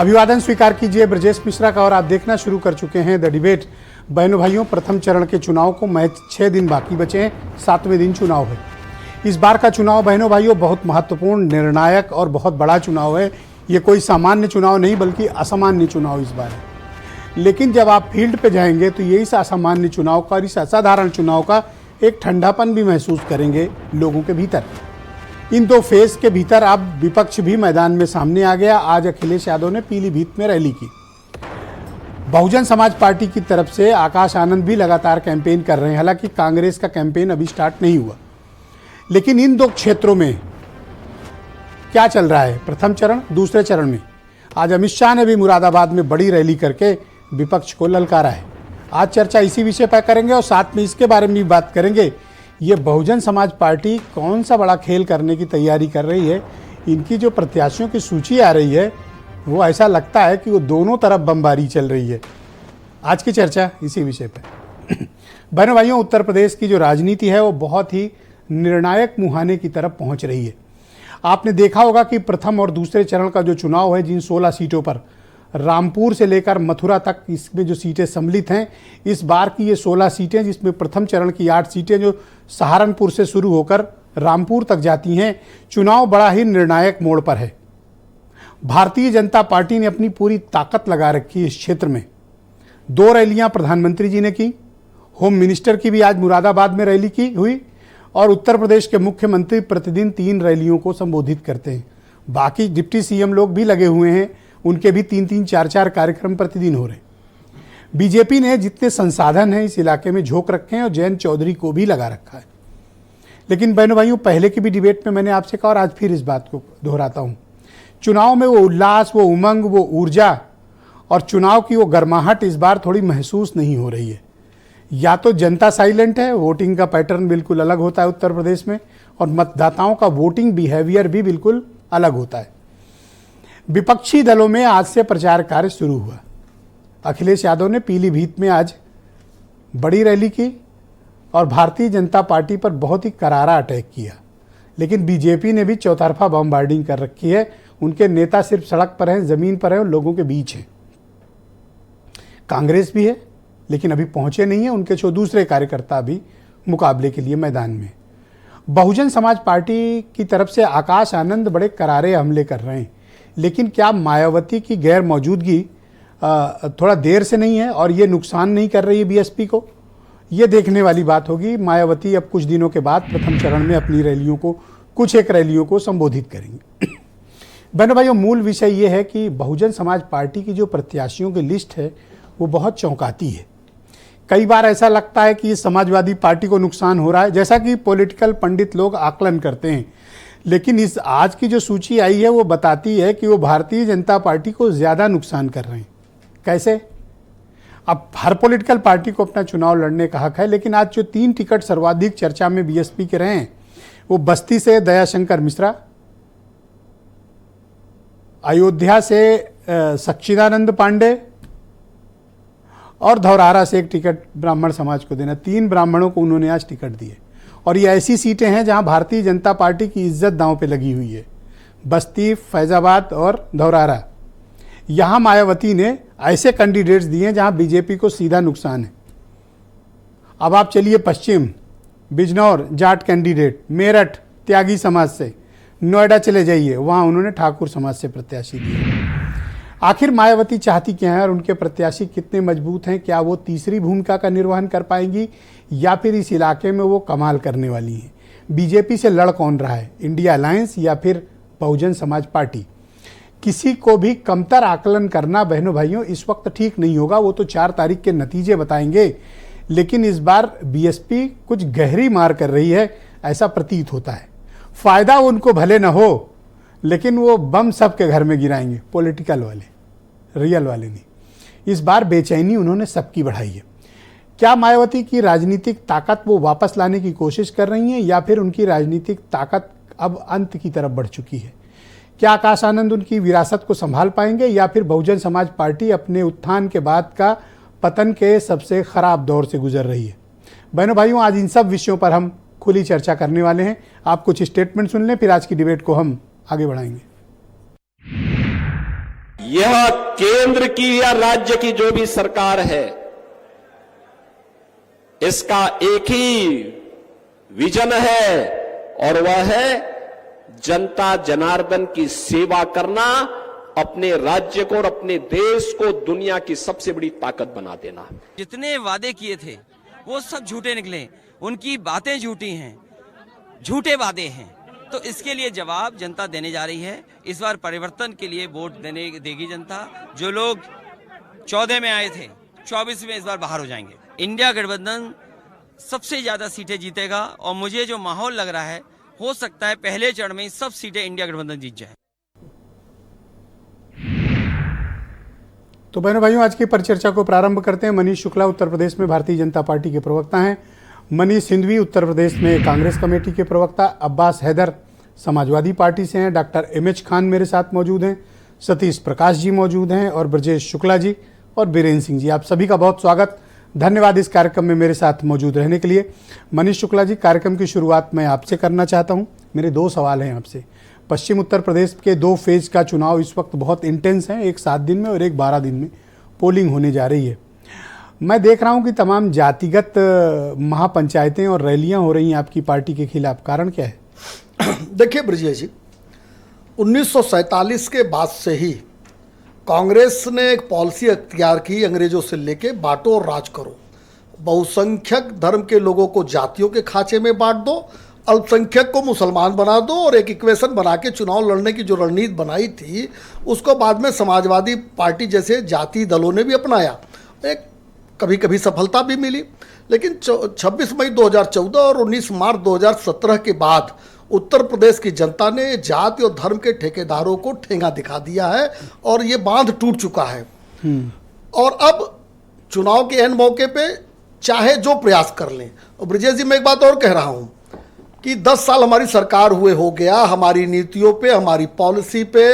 अभिवादन स्वीकार कीजिए ब्रजेश मिश्रा का और आप देखना शुरू कर चुके हैं द डिबेट। बहनों भाइयों, प्रथम चरण के चुनाव को महज 6 दिन बाकी बचे हैं, 7वें दिन चुनाव है। इस बार का चुनाव बहनों भाइयों बहुत महत्वपूर्ण, निर्णायक और बहुत बड़ा चुनाव है। ये कोई सामान्य चुनाव नहीं बल्कि असामान्य चुनाव इस बार है। लेकिन जब आप फील्ड पे जाएंगे तो ये इस असामान्य चुनाव का और इस असाधारण चुनाव का एक ठंडापन भी महसूस करेंगे लोगों के भीतर। इन दो फेज के भीतर अब विपक्ष भी मैदान में सामने आ गया। आज अखिलेश यादव ने पीलीभीत में रैली की। बहुजन समाज पार्टी की तरफ से आकाश आनंद भी लगातार कैंपेन कर रहे हैं। हालांकि कांग्रेस का कैंपेन अभी स्टार्ट नहीं हुआ, लेकिन इन दो क्षेत्रों में क्या चल रहा है, प्रथम चरण दूसरे चरण में आज अमित शाह ने भी मुरादाबाद में बड़ी रैली करके विपक्ष को ललकारा है। आज चर्चा इसी विषय पर करेंगे और साथ में इसके बारे में भी बात करेंगे ये बहुजन समाज पार्टी कौन सा बड़ा खेल करने की तैयारी कर रही है। इनकी जो प्रत्याशियों की सूची आ रही है वो ऐसा लगता है कि वो दोनों तरफ बमबारी चल रही है। आज की चर्चा इसी विषय पर। बहनों भाइयों, उत्तर प्रदेश की जो राजनीति है वो बहुत ही निर्णायक मुहाने की तरफ पहुंच रही है। आपने देखा होगा कि प्रथम और दूसरे चरण का जो चुनाव है, जिन 16 सीटों पर रामपुर से लेकर मथुरा तक इसमें जो सीटें सम्मिलित हैं, इस बार की ये 16 सीटें, जिसमें प्रथम चरण की 8 सीटें जो सहारनपुर से शुरू होकर रामपुर तक जाती हैं। चुनाव बड़ा ही निर्णायक मोड़ पर है। भारतीय जनता पार्टी ने अपनी पूरी ताकत लगा रखी है इस क्षेत्र में। 2 रैलियां प्रधानमंत्री जी ने की, होम मिनिस्टर की भी आज मुरादाबाद में रैली की हुई और उत्तर प्रदेश के मुख्यमंत्री प्रतिदिन 3 रैलियों को संबोधित करते हैं। बाकी डिप्टी सीएम लोग भी लगे हुए हैं, उनके भी 3-3, 4-4 कार्यक्रम प्रतिदिन हो रहे हैं। बीजेपी ने जितने संसाधन हैं इस इलाके में झोंक रखे हैं और जयंत चौधरी को भी लगा रखा है। लेकिन बहनों भाइयों, पहले की भी डिबेट में मैंने आपसे कहा और आज फिर इस बात को दोहराता हूं, चुनाव में वो उल्लास, वो उमंग, वो ऊर्जा और चुनाव की वो गर्माहट इस बार थोड़ी महसूस नहीं हो रही है। या तो जनता साइलेंट है, वोटिंग का पैटर्न बिल्कुल अलग होता है उत्तर प्रदेश में, और मतदाताओं का वोटिंग बिहेवियर भी बिल्कुल अलग होता है। विपक्षी दलों में आज से प्रचार कार्य शुरू हुआ। अखिलेश यादव ने पीलीभीत में आज बड़ी रैली की और भारतीय जनता पार्टी पर बहुत ही करारा अटैक किया। लेकिन बीजेपी ने भी चौतरफा बमबार्डिंग कर रखी है। उनके नेता सिर्फ सड़क पर हैं, जमीन पर हैं और लोगों के बीच हैं। कांग्रेस भी है लेकिन अभी पहुंचे नहीं है, उनके दूसरे कार्यकर्ता भी मुकाबले के लिए मैदान में। बहुजन समाज पार्टी की तरफ से आकाश आनंद बड़े करारे हमले कर रहे हैं। लेकिन क्या मायावती की गैर मौजूदगी थोड़ा देर से नहीं है और ये नुकसान नहीं कर रही है बीएसपी को? ये देखने वाली बात होगी। मायावती अब कुछ दिनों के बाद प्रथम चरण में अपनी रैलियों को, कुछ एक रैलियों को संबोधित करेंगे। बहनों भाइयों, मूल विषय ये है कि बहुजन समाज पार्टी की जो प्रत्याशियों की लिस्ट है वो बहुत चौंकाती है। कई बार ऐसा लगता है कि समाजवादी पार्टी को नुकसान हो रहा है, जैसा कि पॉलिटिकल पंडित लोग आकलन करते हैं। लेकिन इस आज की जो सूची आई है वो बताती है कि वो भारतीय जनता पार्टी को ज़्यादा नुकसान कर रहे हैं। कैसे? अब हर पॉलिटिकल पार्टी को अपना चुनाव लड़ने का हक है, लेकिन आज जो 3 टिकट सर्वाधिक चर्चा में बीएसपी के रहे हैं वो बस्ती से दयाशंकर मिश्रा, अयोध्या से सच्चिदानंद पांडे और धौरहरा से एक टिकट ब्राह्मण समाज को देना। 3 ब्राह्मणों को उन्होंने आज टिकट दिए और ये ऐसी सीटें हैं जहां भारतीय जनता पार्टी की इज्जत दांव पे लगी हुई है। बस्ती, फैजाबाद और धौरहरा, यहां मायावती ने ऐसे कैंडिडेट्स दिए हैं जहां बीजेपी को सीधा नुकसान है। अब आप चलिए पश्चिम, बिजनौर जाट कैंडिडेट, मेरठ त्यागी समाज से, नोएडा चले जाइए, वहां उन्होंने ठाकुर समाज से प्रत्याशी दिए। आखिर मायावती चाहती क्या है और उनके प्रत्याशी कितने मजबूत हैं? क्या वो तीसरी भूमिका का निर्वहन कर पाएंगी या फिर इस इलाके में वो कमाल करने वाली हैं? बीजेपी से लड़ कौन रहा है, इंडिया अलायंस या फिर बहुजन समाज पार्टी? किसी को भी कमतर आकलन करना बहनों भाइयों इस वक्त ठीक नहीं होगा। वो तो 4 तारीख के नतीजे बताएंगे। लेकिन इस बार बीएसपी कुछ गहरी मार कर रही है, ऐसा प्रतीत होता है। फायदा उनको भले न हो, लेकिन वो बम सबके घर में गिराएंगे, पॉलिटिकल वाले, रियल वाले नहीं। इस बार बेचैनी उन्होंने सबकी बढ़ाई है। क्या मायावती की राजनीतिक ताकत वो वापस लाने की कोशिश कर रही हैं या फिर उनकी राजनीतिक ताकत अब अंत की तरफ बढ़ चुकी है? क्या आकाश आनंद उनकी विरासत को संभाल पाएंगे या फिर बहुजन समाज पार्टी अपने उत्थान के बाद का पतन के सबसे खराब दौर से गुजर रही है? बहनों भाइयों, आज इन सब विषयों पर हम खुली चर्चा करने वाले हैं। आप कुछ स्टेटमेंट सुन लें, फिर आज की डिबेट को हम आगे बढ़ाएंगे। यह केंद्र की या राज्य की जो भी सरकार है, इसका एक ही विजन है और वह है जनता जनार्दन की सेवा करना, अपने राज्य को और अपने देश को दुनिया की सबसे बड़ी ताकत बना देना। जितने वादे किए थे वो सब झूठे निकले, उनकी बातें झूठी हैं, झूठे वादे हैं। तो इसके लिए जवाब जनता देने जा रही है। इस बार परिवर्तन के लिए वोट देगी जनता। जो लोग 14 में आए थे, 24 में इस बार बाहर हो जाएंगे। इंडिया गठबंधन सबसे ज्यादा सीटें जीतेगा और मुझे जो माहौल लग रहा है, हो सकता है पहले चरण में सब सीटें इंडिया गठबंधन जीत जाए। तो बहनों भाइयों, आज की परिचर्चा को प्रारंभ करते हैं। मनीष शुक्ला उत्तर प्रदेश में भारतीय जनता पार्टी के प्रवक्ता हैं। मनीष सिंघवी उत्तर प्रदेश में कांग्रेस कमेटी के प्रवक्ता। अब्बास हैदर समाजवादी पार्टी से हैं। डॉक्टर एमएच खान मेरे साथ मौजूद हैं। सतीश प्रकाश जी मौजूद हैं और ब्रजेश शुक्ला जी और बीरेन्द्र सिंह जी। आप सभी का बहुत स्वागत, धन्यवाद इस कार्यक्रम में मेरे साथ मौजूद रहने के लिए। मनीष शुक्ला जी, कार्यक्रम की शुरुआत मैं आपसे करना चाहता हूँ। मेरे दो सवाल हैं आपसे। पश्चिम उत्तर प्रदेश के 2 फेज का चुनाव इस वक्त बहुत इंटेंस है, एक 7 दिन में और एक 12 दिन में पोलिंग होने जा रही है। मैं देख रहा हूं कि तमाम जातिगत महापंचायतें और रैलियां हो रही हैं आपकी पार्टी के खिलाफ, कारण क्या है? देखिए ब्रजेश जी, 1947 के बाद से ही कांग्रेस ने एक पॉलिसी अख्तियार की, अंग्रेजों से लेके बांटो और राज करो। बहुसंख्यक धर्म के लोगों को जातियों के खांचे में बांट दो, अल्पसंख्यक को मुसलमान बना दो और एक इक्वेशन बना के चुनाव लड़ने की जो रणनीति बनाई थी, उसको बाद में समाजवादी पार्टी जैसे जाति दलों ने भी अपनाया। एक कभी कभी सफलता भी मिली, लेकिन 26 मई 2014 और 19 मार्च 2017 के बाद उत्तर प्रदेश की जनता ने जाति और धर्म के ठेकेदारों को ठेंगा दिखा दिया है और ये बांध टूट चुका है। और अब चुनाव के एन मौके पे चाहे जो प्रयास कर लें। और ब्रजेश जी, मैं एक बात और कह रहा हूँ कि 10 साल हमारी सरकार हुए हो गया, हमारी नीतियों पे, हमारी पॉलिसी पे,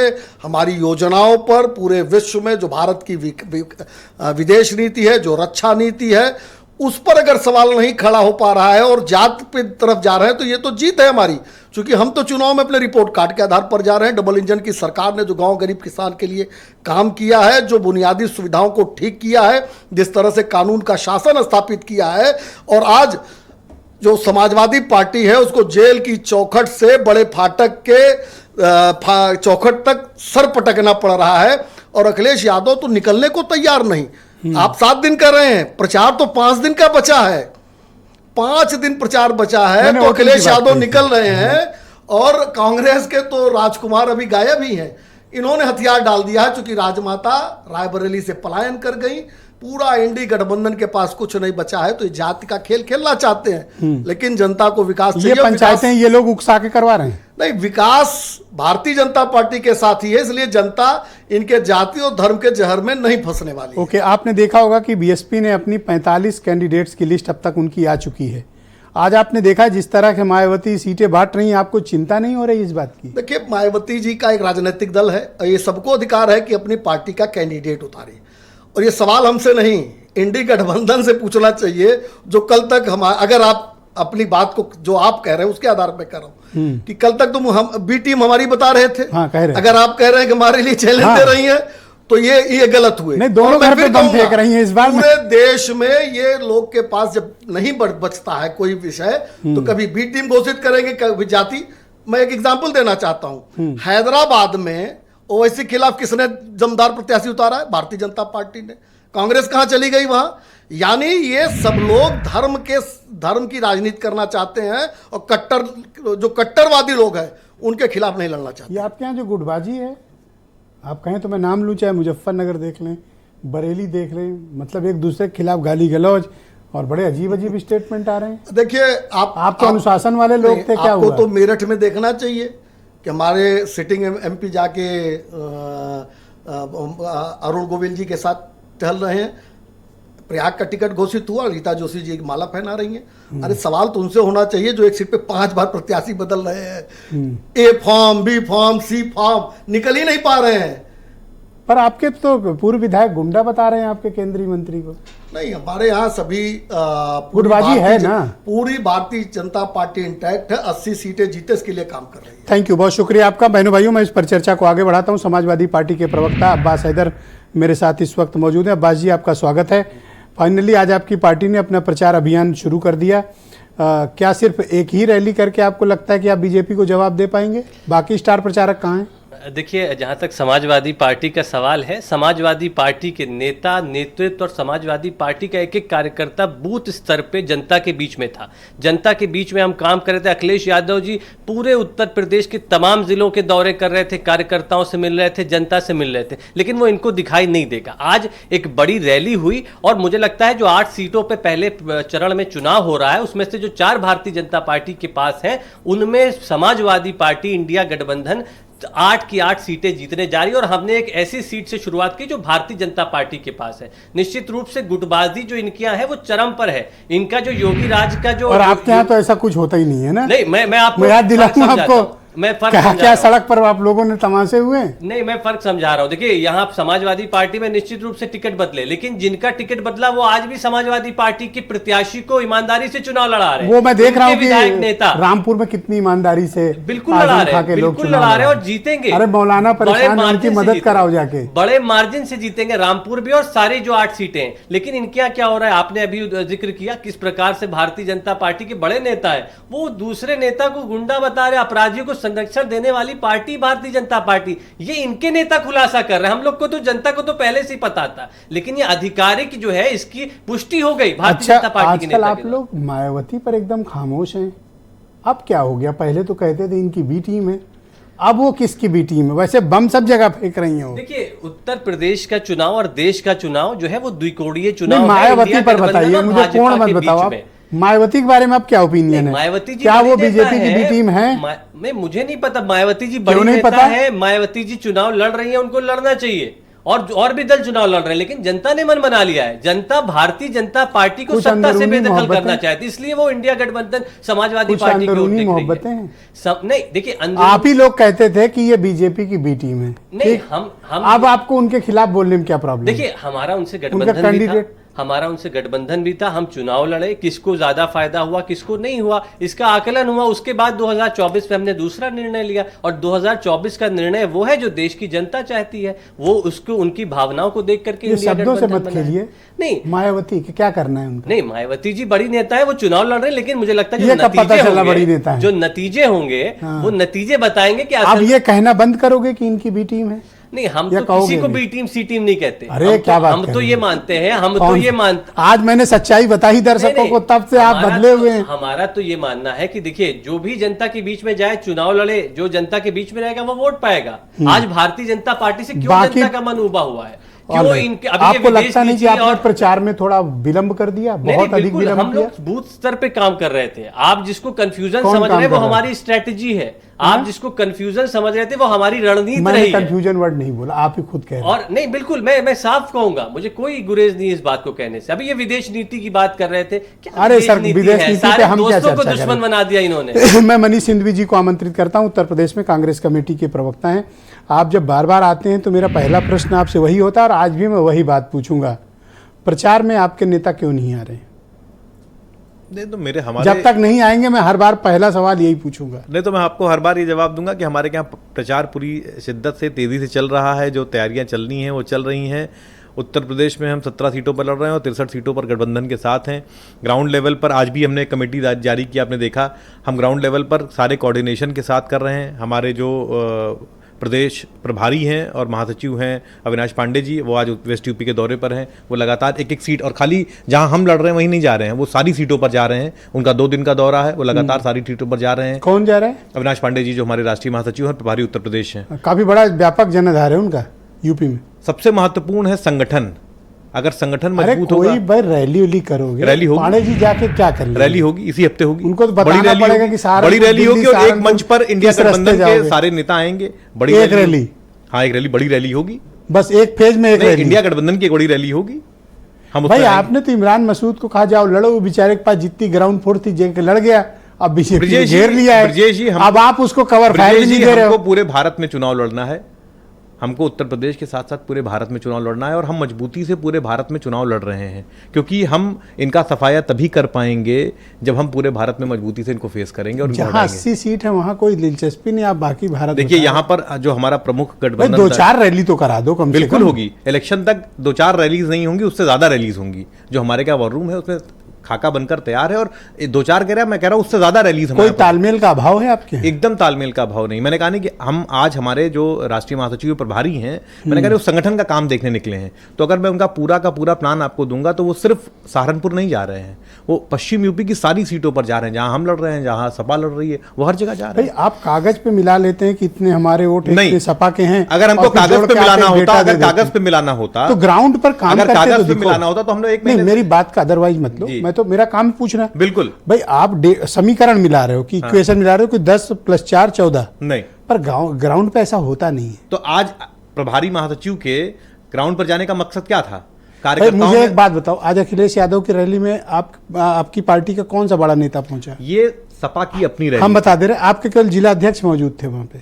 हमारी योजनाओं पर पूरे विश्व में जो भारत की विदेश नीति है, जो रक्षा नीति है, उस पर अगर सवाल नहीं खड़ा हो पा रहा है और जात पे तरफ जा रहे हैं, तो ये तो जीत है हमारी। क्योंकि हम तो चुनाव में अपने रिपोर्ट कार्ड के आधार पर जा रहे हैं। डबल इंजन की सरकार ने जो गांव गरीब किसान के लिए काम किया है, जो बुनियादी सुविधाओं को ठीक किया है, जिस तरह से कानून का शासन स्थापित किया है, और आज जो समाजवादी पार्टी है उसको जेल की चौखट से बड़े फाटक के चौखट तक सर पटकना पड़ रहा है। और अखिलेश यादव तो निकलने को तैयार नहीं। आप 7 दिन कर रहे हैं, प्रचार तो 5 दिन का बचा है। 5 दिन प्रचार बचा है, तो अखिलेश यादव निकल रहे हैं और कांग्रेस के तो राजकुमार अभी गायब ही हैं। इन्होंने हथियार डाल दिया है, चूंकि राजमाता रायबरेली से पलायन कर गई। पूरा इंडी गठबंधन के पास कुछ नहीं बचा है, तो ये जाति का खेल खेलना चाहते हैं। लेकिन जनता को विकास चाहिए। ये पंचायतें ये लोग उकसा के करवा रहे हैं। नहीं, विकास भारतीय जनता पार्टी के साथ ही है, इसलिए जनता इनके जाति और धर्म के जहर में नहीं फंसने वाली। ओके, आपने देखा होगा कि बीएसपी ने अपनी 45 कैंडिडेट्स की लिस्ट अब तक उनकी आ चुकी है। आज आपने देखा जिस तरह के मायावती सीटें बांट रही हैं, आपको चिंता नहीं हो रही इस बात की? देखिए, मायावती जी का एक राजनीतिक दल है, ये सबको अधिकार है कि अपनी पार्टी का कैंडिडेट उतारे। और ये सवाल हमसे नहीं, इंडी गठबंधन से पूछना चाहिए, जो कल तक हम, अगर आप अपनी बात को जो आप कह रहे हैं उसके आधार पर कर रहा हूं कि कल तक तुम हम बी टीम हमारी बता रहे थे। हाँ, कह रहे अगर आप कह रहे हैं कि हमारे लिए चैलेंज दे रही हैं, तो ये गलत हुए। नहीं, दोनों घर पे बम फेंक रही हैं इस बार। पूरे देश में ये लोग के पास जब नहीं बचता है कोई विषय, तो कभी बी टीम घोषित करेंगे, कभी जाति। मैं एक एग्जाम्पल देना चाहता हूं। हैदराबाद में ओवैसी के खिलाफ किसने दमदार प्रत्याशी उतारा है? भारतीय जनता पार्टी ने। कांग्रेस कहां चली गई वहां? यानी ये सब लोग धर्म की राजनीति करना चाहते हैं और कट्टरवादी लोग हैं उनके खिलाफ नहीं लड़ना चाहते। ये आपके यहाँ जो गुटबाजी है, आप कहें तो मैं नाम लूँ, चाहे मुजफ्फरनगर देख लें, बरेली देख लें, मतलब एक दूसरे के खिलाफ गाली गलौज और बड़े अजीब अजीब स्टेटमेंट आ रहे हैं। देखिए, आप तो अनुशासन वाले लोग थे, क्या हुआ? आपको तो मेरठ में देखना चाहिए कि हमारे सिटिंग एमपी जाके अरुण गोविल जी के साथ टहल रहे हैं। प्रयाग का टिकट घोषित हुआ, रीता जोशी जी एक माला पहना रही हैं। अरे सवाल तो उनसे होना चाहिए जो एक सीट पे 5 बार प्रत्याशी बदल रहे हैं। ए फॉर्म, बी फॉर्म, सी फॉर्म, निकल ही नहीं पा रहे हैं। पर आपके तो पूर्व विधायक गुंडा बता रहे हैं आपके केंद्रीय मंत्री को। नहीं, हमारे यहाँ सभी गुटबाजी है ना। पूरी भारतीय जनता पार्टी इंटैक्ट है, 80 सीटें जीते इसके लिए काम कर रही है। थैंक यू, बहुत शुक्रिया आपका। बहनों भाइयों, मैं इस पर चर्चा को आगे बढ़ाता हूँ। समाजवादी पार्टी के प्रवक्ता अब्बास हैदर मेरे साथ इस वक्त मौजूद हैं। अब्बास जी, आपका स्वागत है। फाइनली आज आपकी पार्टी ने अपना प्रचार अभियान शुरू कर दिया। क्या सिर्फ एक ही रैली करके आपको लगता है कि आप बीजेपी को जवाब दे पाएंगे? बाकी स्टार प्रचारक कहाँ हैं? देखिए, जहाँ तक समाजवादी पार्टी का सवाल है, समाजवादी पार्टी के नेता, नेतृत्व और समाजवादी पार्टी का एक एक कार्यकर्ता बूथ स्तर पे जनता के बीच में था। जनता के बीच में हम काम कर रहे थे। अखिलेश यादव जी पूरे उत्तर प्रदेश के तमाम जिलों के दौरे कर रहे थे, कार्यकर्ताओं से मिल रहे थे, जनता से मिल रहे थे, लेकिन वो इनको दिखाई नहीं देगा। आज एक बड़ी रैली हुई और मुझे लगता है जो 8 सीटों पर पहले चरण में चुनाव हो रहा है, उसमें से जो 4 भारतीय जनता पार्टी के पास हैं, उनमें समाजवादी पार्टी इंडिया गठबंधन 8 की 8 सीटें जीतने जा रही है। और हमने एक ऐसी सीट से शुरुआत की जो भारतीय जनता पार्टी के पास है। निश्चित रूप से गुटबाजी जो इनके यहाँ है वो चरम पर है। इनका जो योगी राज का जो, और आपके यहाँ तो ऐसा कुछ होता ही नहीं है ना। नहीं, मैं आपको याद दिलाऊं आपको, मैं फर्क क्या सड़क पर आप लोगों ने तमाशे हुए? नहीं, मैं फर्क समझा रहा हूं। देखिए, यहाँ समाजवादी पार्टी में निश्चित रूप से टिकट बदले, लेकिन जिनका टिकट बदला वो आज भी समाजवादी पार्टी के प्रत्याशी को ईमानदारी से चुनाव लड़ा रहे हैं। वो मैं देख रहा हूँ कि विधायक नेता रामपुर में कितनी ईमानदारी से बिल्कुल लड़ा रहे हैं, बिल्कुल लड़ा रहे हैं और जीतेंगे। अरे मौलाना परेशान, उनकी मदद कराओ जाके। बड़े मार्जिन से जीतेंगे रामपुर भी और सारी जो 8 सीटें हैं। लेकिन इनके यहाँ क्या हो रहा है, आपने अभी जिक्र किया किस प्रकार से भारतीय जनता पार्टी के बड़े नेता है वो दूसरे नेता को गुंडा बता रहे, अपराधियों को संरक्षण देने वाली पार्टी भारतीय जनता पार्टी। ये इनके नेता खुलासा कर रहे हैं। हम लोग को तो, जनता को तो पहले से ही पता था, लेकिन ये आधिकारिक जो है इसकी पुष्टि हो गई भारतीय जनता पार्टी के नेता। आजकल आप लोग मायावती पर एकदम खामोश हैं, अब क्या हो गया? पहले तो कहते थे इनकी बी टीम है, अब वो किसकी बी टीम है? वैसे बम सब जगह फेंक रही हो। देखिए, उत्तर प्रदेश का चुनाव और देश का चुनाव जो है वो द्विकोणीय चुनाव है। मायावती पर बताइए, मुझे कोण मत बताओ आप। मायावती के बारे में आप क्या ओपिनियन है? मायावती जी क्या वो बीजेपी की बी टीम है? नहीं, मुझे नहीं पता। मायावती जी बड़ी नेता है, मायावती जी चुनाव लड़ रही है, उनको लड़ना चाहिए। और भी दल चुनाव लड़ रहे हैं, लेकिन जनता ने मन बना लिया है। जनता भारतीय जनता पार्टी को सत्ता से बेदखल करना चाहती, इसलिए वो इंडिया गठबंधन समाजवादी पार्टी की ओर देख रही है। नहीं, देखिए, आप ही लोग कहते थे कि ये बीजेपी की बी टीम है। नहीं, हम अब आपको उनके खिलाफ बोलने में क्या प्रॉब्लम? देखिए, हमारा उनसे गठबंधन भी था, हमारा उनसे गठबंधन भी था। हम चुनाव लड़े, किसको ज्यादा फायदा हुआ किसको नहीं हुआ इसका आकलन हुआ। उसके बाद 2024 में हमने दूसरा निर्णय लिया और 2024 का निर्णय वो है जो देश की जनता चाहती है, वो उसको उनकी भावनाओं को देख करके शब्दों से मत खेलिए। नहीं, मायावती क्या करना है उनका? नहीं, मायावती जी बड़ी नेता है, वो चुनाव लड़ रहे हैं, लेकिन मुझे लगता है जो नतीजे होंगे वो नतीजे बताएंगे कि आप ये कहना बंद करोगे कि इनकी बी टीम है। नहीं, हम तो किसी को बी टीम सी टीम नहीं कहते। अरे क्या बात, हम तो ये मानते हैं, हम तो ये मानते। आज मैंने सच्चाई बताई दर्शकों को, तब से आप बदले हुए हैं। हमारा तो ये मानना है कि देखिए, जो भी जनता के बीच में जाए, चुनाव लड़े, जो जनता के बीच में रहेगा वो वोट पाएगा। आज भारतीय जनता पार्टी से क्यों जनता का मन उबा हुआ है? आपको लगता नहीं कि आपने प्रचार में थोड़ा विलंब कर दिया? बहुत अधिक विलंब हम लोग बूथ स्तर पे काम कर रहे थे। आप जिसको कंफ्यूजन समझ रहे हैं वो हमारी स्ट्रेटेजी है। आप जिसको कंफ्यूजन समझ रहे थे वो हमारी रणनीति रही है। कंफ्यूजन वर्ड नहीं बोला, आप ही खुद कह रहे हैं। और नहीं, बिल्कुल मैं साफ कहूंगा, मुझे कोई गुरेज नहीं इस बात को कहने से। अभी ये विदेश नीति की बात कर रहे थे। अरे सर, विदेश नीति पे हम क्या चर्चा को दुश्मन बना दिया इन्होंने। मैं मनीष सिंघवी जी को आमंत्रित करता हूं, उत्तर प्रदेश में कांग्रेस कमेटी के प्रवक्ता हैं। आप जब बार बार आते हैं तो मेरा पहला प्रश्न आपसे वही होता है और आज भी मैं वही बात पूछूंगा, प्रचार में आपके नेता क्यों नहीं आ रहे? नहीं तो हमारे जब तक नहीं आएंगे मैं हर बार पहला सवाल यही पूछूंगा। नहीं तो मैं आपको हर बार ये जवाब दूंगा कि हमारे यहाँ प्रचार पूरी शिद्दत से, तेज़ी से चल रहा है। जो तैयारियां चलनी हैं वो चल रही हैं। उत्तर प्रदेश में हम 17 सीटों पर लड़ रहे हैं और 63 सीटों पर गठबंधन के साथ हैं। ग्राउंड लेवल पर आज भी हमने कमेटी जारी की, आपने देखा। हम ग्राउंड लेवल पर सारे कोऑर्डिनेशन के साथ कर रहे हैं। हमारे जो प्रदेश प्रभारी हैं और महासचिव हैं अविनाश पांडे जी, वो आज वेस्ट यूपी के दौरे पर हैं। वो लगातार एक एक सीट, और खाली जहां हम लड़ रहे हैं वहीं नहीं जा रहे हैं, वो सारी सीटों पर जा रहे हैं। उनका 2 दिन का दौरा है, वो लगातार सारी सीटों पर जा रहे हैं। कौन जा रहा है? अविनाश पांडे जी, जो हमारे राष्ट्रीय महासचिव हैं, प्रभारी उत्तर प्रदेश हैं। काफी बड़ा व्यापक जनाधार है उनका यूपी में। सबसे महत्वपूर्ण है संगठन। अगर संगठन मजबूत होगा, कोई रैली उली करोगे, रैली होगी, पांडे जी जाके क्या कर लेंगे? रैली होगी, इसी हफ्ते होगी। उनको तो बताना पड़ेगा कि सारा बड़ी रैली होगी और एक मंच पर इंडिया गठबंधन के सारे नेता आएंगे। बड़ी रैली, हाँ, एक रैली, बड़ी रैली होगी। बस एक फेज में एक रैली इंडिया गठबंधन की एक बड़ी रैली होगी। हम भाई, आपने तो इमरान मसूद को कहा जाओ लड़ो, वो बेचारे के पास जितनी ग्राउंड फोर्स थी जेल के लड़ गया, अब बीजेपी घेर लिया है। अब आप उसको कवर फायर नहीं दे रहे हो। पूरे भारत में चुनाव लड़ना है हमको उत्तर प्रदेश के साथ साथ पूरे भारत में चुनाव लड़ना है और हम मजबूती से पूरे भारत में चुनाव लड़ रहे हैं, क्योंकि हम इनका सफाया तभी कर पाएंगे जब हम पूरे भारत में मजबूती से इनको फेस करेंगे। और जहां 80 सीट है वहां कोई दिलचस्पी नहीं, आप बाकी भारत देखिए यहाँ पर जो हमारा प्रमुख गठबंधन 2-4 रैली तो करा दो कम से बिल्कुल कम। होगी, इलेक्शन तक 2-4 रैलीज नहीं होंगी, उससे ज्यादा रैलीज होंगी। जो हमारे क्या वॉर रूम है उसमें खाका बनकर तैयार है, और 2-4 कह रहा है, मैं कह रहा हूं उससे ज्यादा रैलीज। कोई तालमेल का अभाव है आपके? एकदम तालमेल का अभाव नहीं। मैंने कहा नहीं कि हम आज हमारे जो राष्ट्रीय महासचिव प्रभारी हैं, मैंने कहा उस संगठन का काम देखने निकले हैं, तो अगर मैं उनका पूरा का पूरा प्लान आपको दूंगा तो वो सिर्फ सहारनपुर नहीं जा रहे हैं, वो पश्चिम यूपी की सारी सीटों पर जा रहे हैं, जहां हम लड़ रहे हैं, जहां सपा लड़ रही है, वो हर जगह जा रहे हैं। आप कागज पे मिला लेते हैं कि इतने हमारे वोट नहीं, सपा के हैं। अगर हमको कागज पे मिलाना होता, अगर कागज पे मिलाना होता तो ग्राउंड पर काम अगर करते कागज तो पे मिलाना होता तो हम लोग एक नहीं, महीने मेरी बात का अदरवाइज मत लो, मैं तो मेरा काम पूछ रहा। बिल्कुल भाई आप समीकरण मिला रहे हो कि इक्वेशन मिला रहे हो कि 10 + 4 14 नहीं, पर ग्राउंड पे ऐसा होता नहीं है। तो आज प्रभारी महासचिव के ग्राउंड पर जाने का मकसद क्या था? भाई मुझे एक बात बताओ, आज अखिलेश यादव की रैली में आपकी पार्टी का कौन सा बड़ा नेता पहुंचा? ये सपा की अपनी रैली हम बता दे रहे, आपके केवल जिला अध्यक्ष मौजूद थे वहां पे।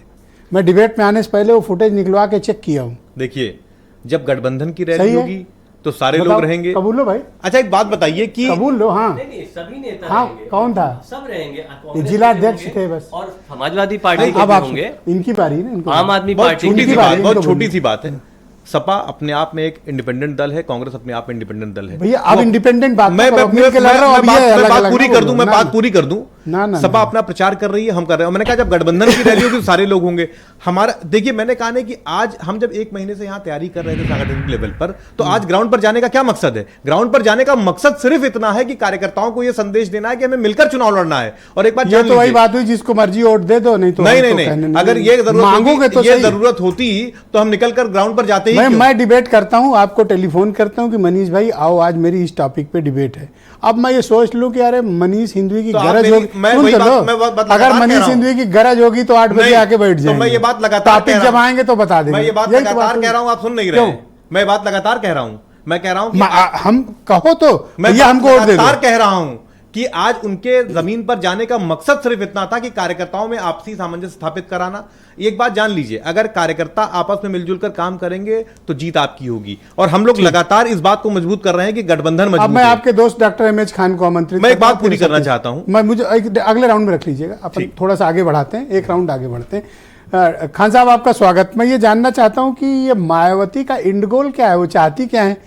मैं डिबेट में आने से पहले वो फुटेज निकलवा के चेक किया हूँ। देखिए, जब गठबंधन की रैली होगी तो सारे लोग रहेंगे। कबूल लो भाई। अच्छा, एक बात बताइए कि कबूल लो। हाँ नहीं, सभी नेता हाँ रहेंगे। कौन था? सब रहेंगे, जिला अध्यक्ष थे बस, और समाजवादी पार्टी के अब भी आप होंगे, इनकी बारी है ना, इनको आम आदमी बहुत पार्टी छोटी की सी भी बात, होंगे। बहुत छोटी सी बात है। सपा अपने आप में एक इंडिपेंडेंट दल है, कांग्रेस अपने आप में इंडिपेंडेंट दल है। भैया आप इंडिपेंडेंट बात मैं करो, मिल के लड़ रहे हो, अब ये अलग बात अलग पूरी ना कर बोलो, दूं, मैं ना, बात पूरी कर दूं। ना, सपा अपना प्रचार कर रही है, हम कर रहे हैं। मैंने कहा जब गठबंधन की रैली होगी तो सारे लोग होंगे। हमारा देखिए, मैंने कहा नहीं कि आज हम जब 1 महीने से यहाँ तैयारी कर रहे थे सांगठनिक लेवल पर, तो आज ग्राउंड पर जाने का क्या मकसद है? ग्राउंड पर जाने का मकसद सिर्फ इतना है कि कार्यकर्ताओं को यह संदेश देना है कि हमें मिलकर चुनाव लड़ना है। और एक बात ये तो वही बात हुई, जिसको मर्जी वोट दे दो, नहीं तो नहीं, अगर ये जरूरत होती तो हम निकल कर ग्राउंड पर जाते ही। मैं डिबेट करता हूं, आपको टेलीफोन करता हूं कि मनीष भाई आओ, आज मेरी इस टॉपिक पे डिबेट है। अब मैं ये सोच लूं कि अरे मनीष हिंदवी की गरज होगी, अगर मनीष हिंदवी की गरज होगी तो 8 बजे आके बैठ जाएंगे। तो मैं ये बात लगातार टॉपिक जब आएंगे तो बता देंगे। मैं ये बात लगातार कह रहा हूं, आप सुन नहीं रहे। मैं बात लगातार कह रहा हूं, मैं कह रहा हूं हम कहो तो मैं हमको वोट दे दो। लगातार कह रहा हूं कि आज उनके जमीन पर जाने का मकसद सिर्फ इतना था कि कार्यकर्ताओं में आपसी सामंजस्य स्थापित कराना। एक बात जान लीजिए, अगर कार्यकर्ता आपस में मिलजुल कर काम करेंगे तो जीत आपकी होगी, और हम लोग लगातार इस बात को मजबूत कर रहे हैं कि गठबंधन मजबूत है। अब मैं आपके दोस्त डॉक्टर एमएच खान को आमंत्रित, मैं एक बात पूरी करना चाहता हूं। मैं मुझे अगले राउंड में रख लीजिएगा, अपन थोड़ा सा आगे बढ़ाते हैं, एक राउंड आगे बढ़ते हैं। खान साहब आपका स्वागत। मैं ये जानना चाहता हूं कि ये मायावती का इंड गोल क्या है, वो चाहती क्या है?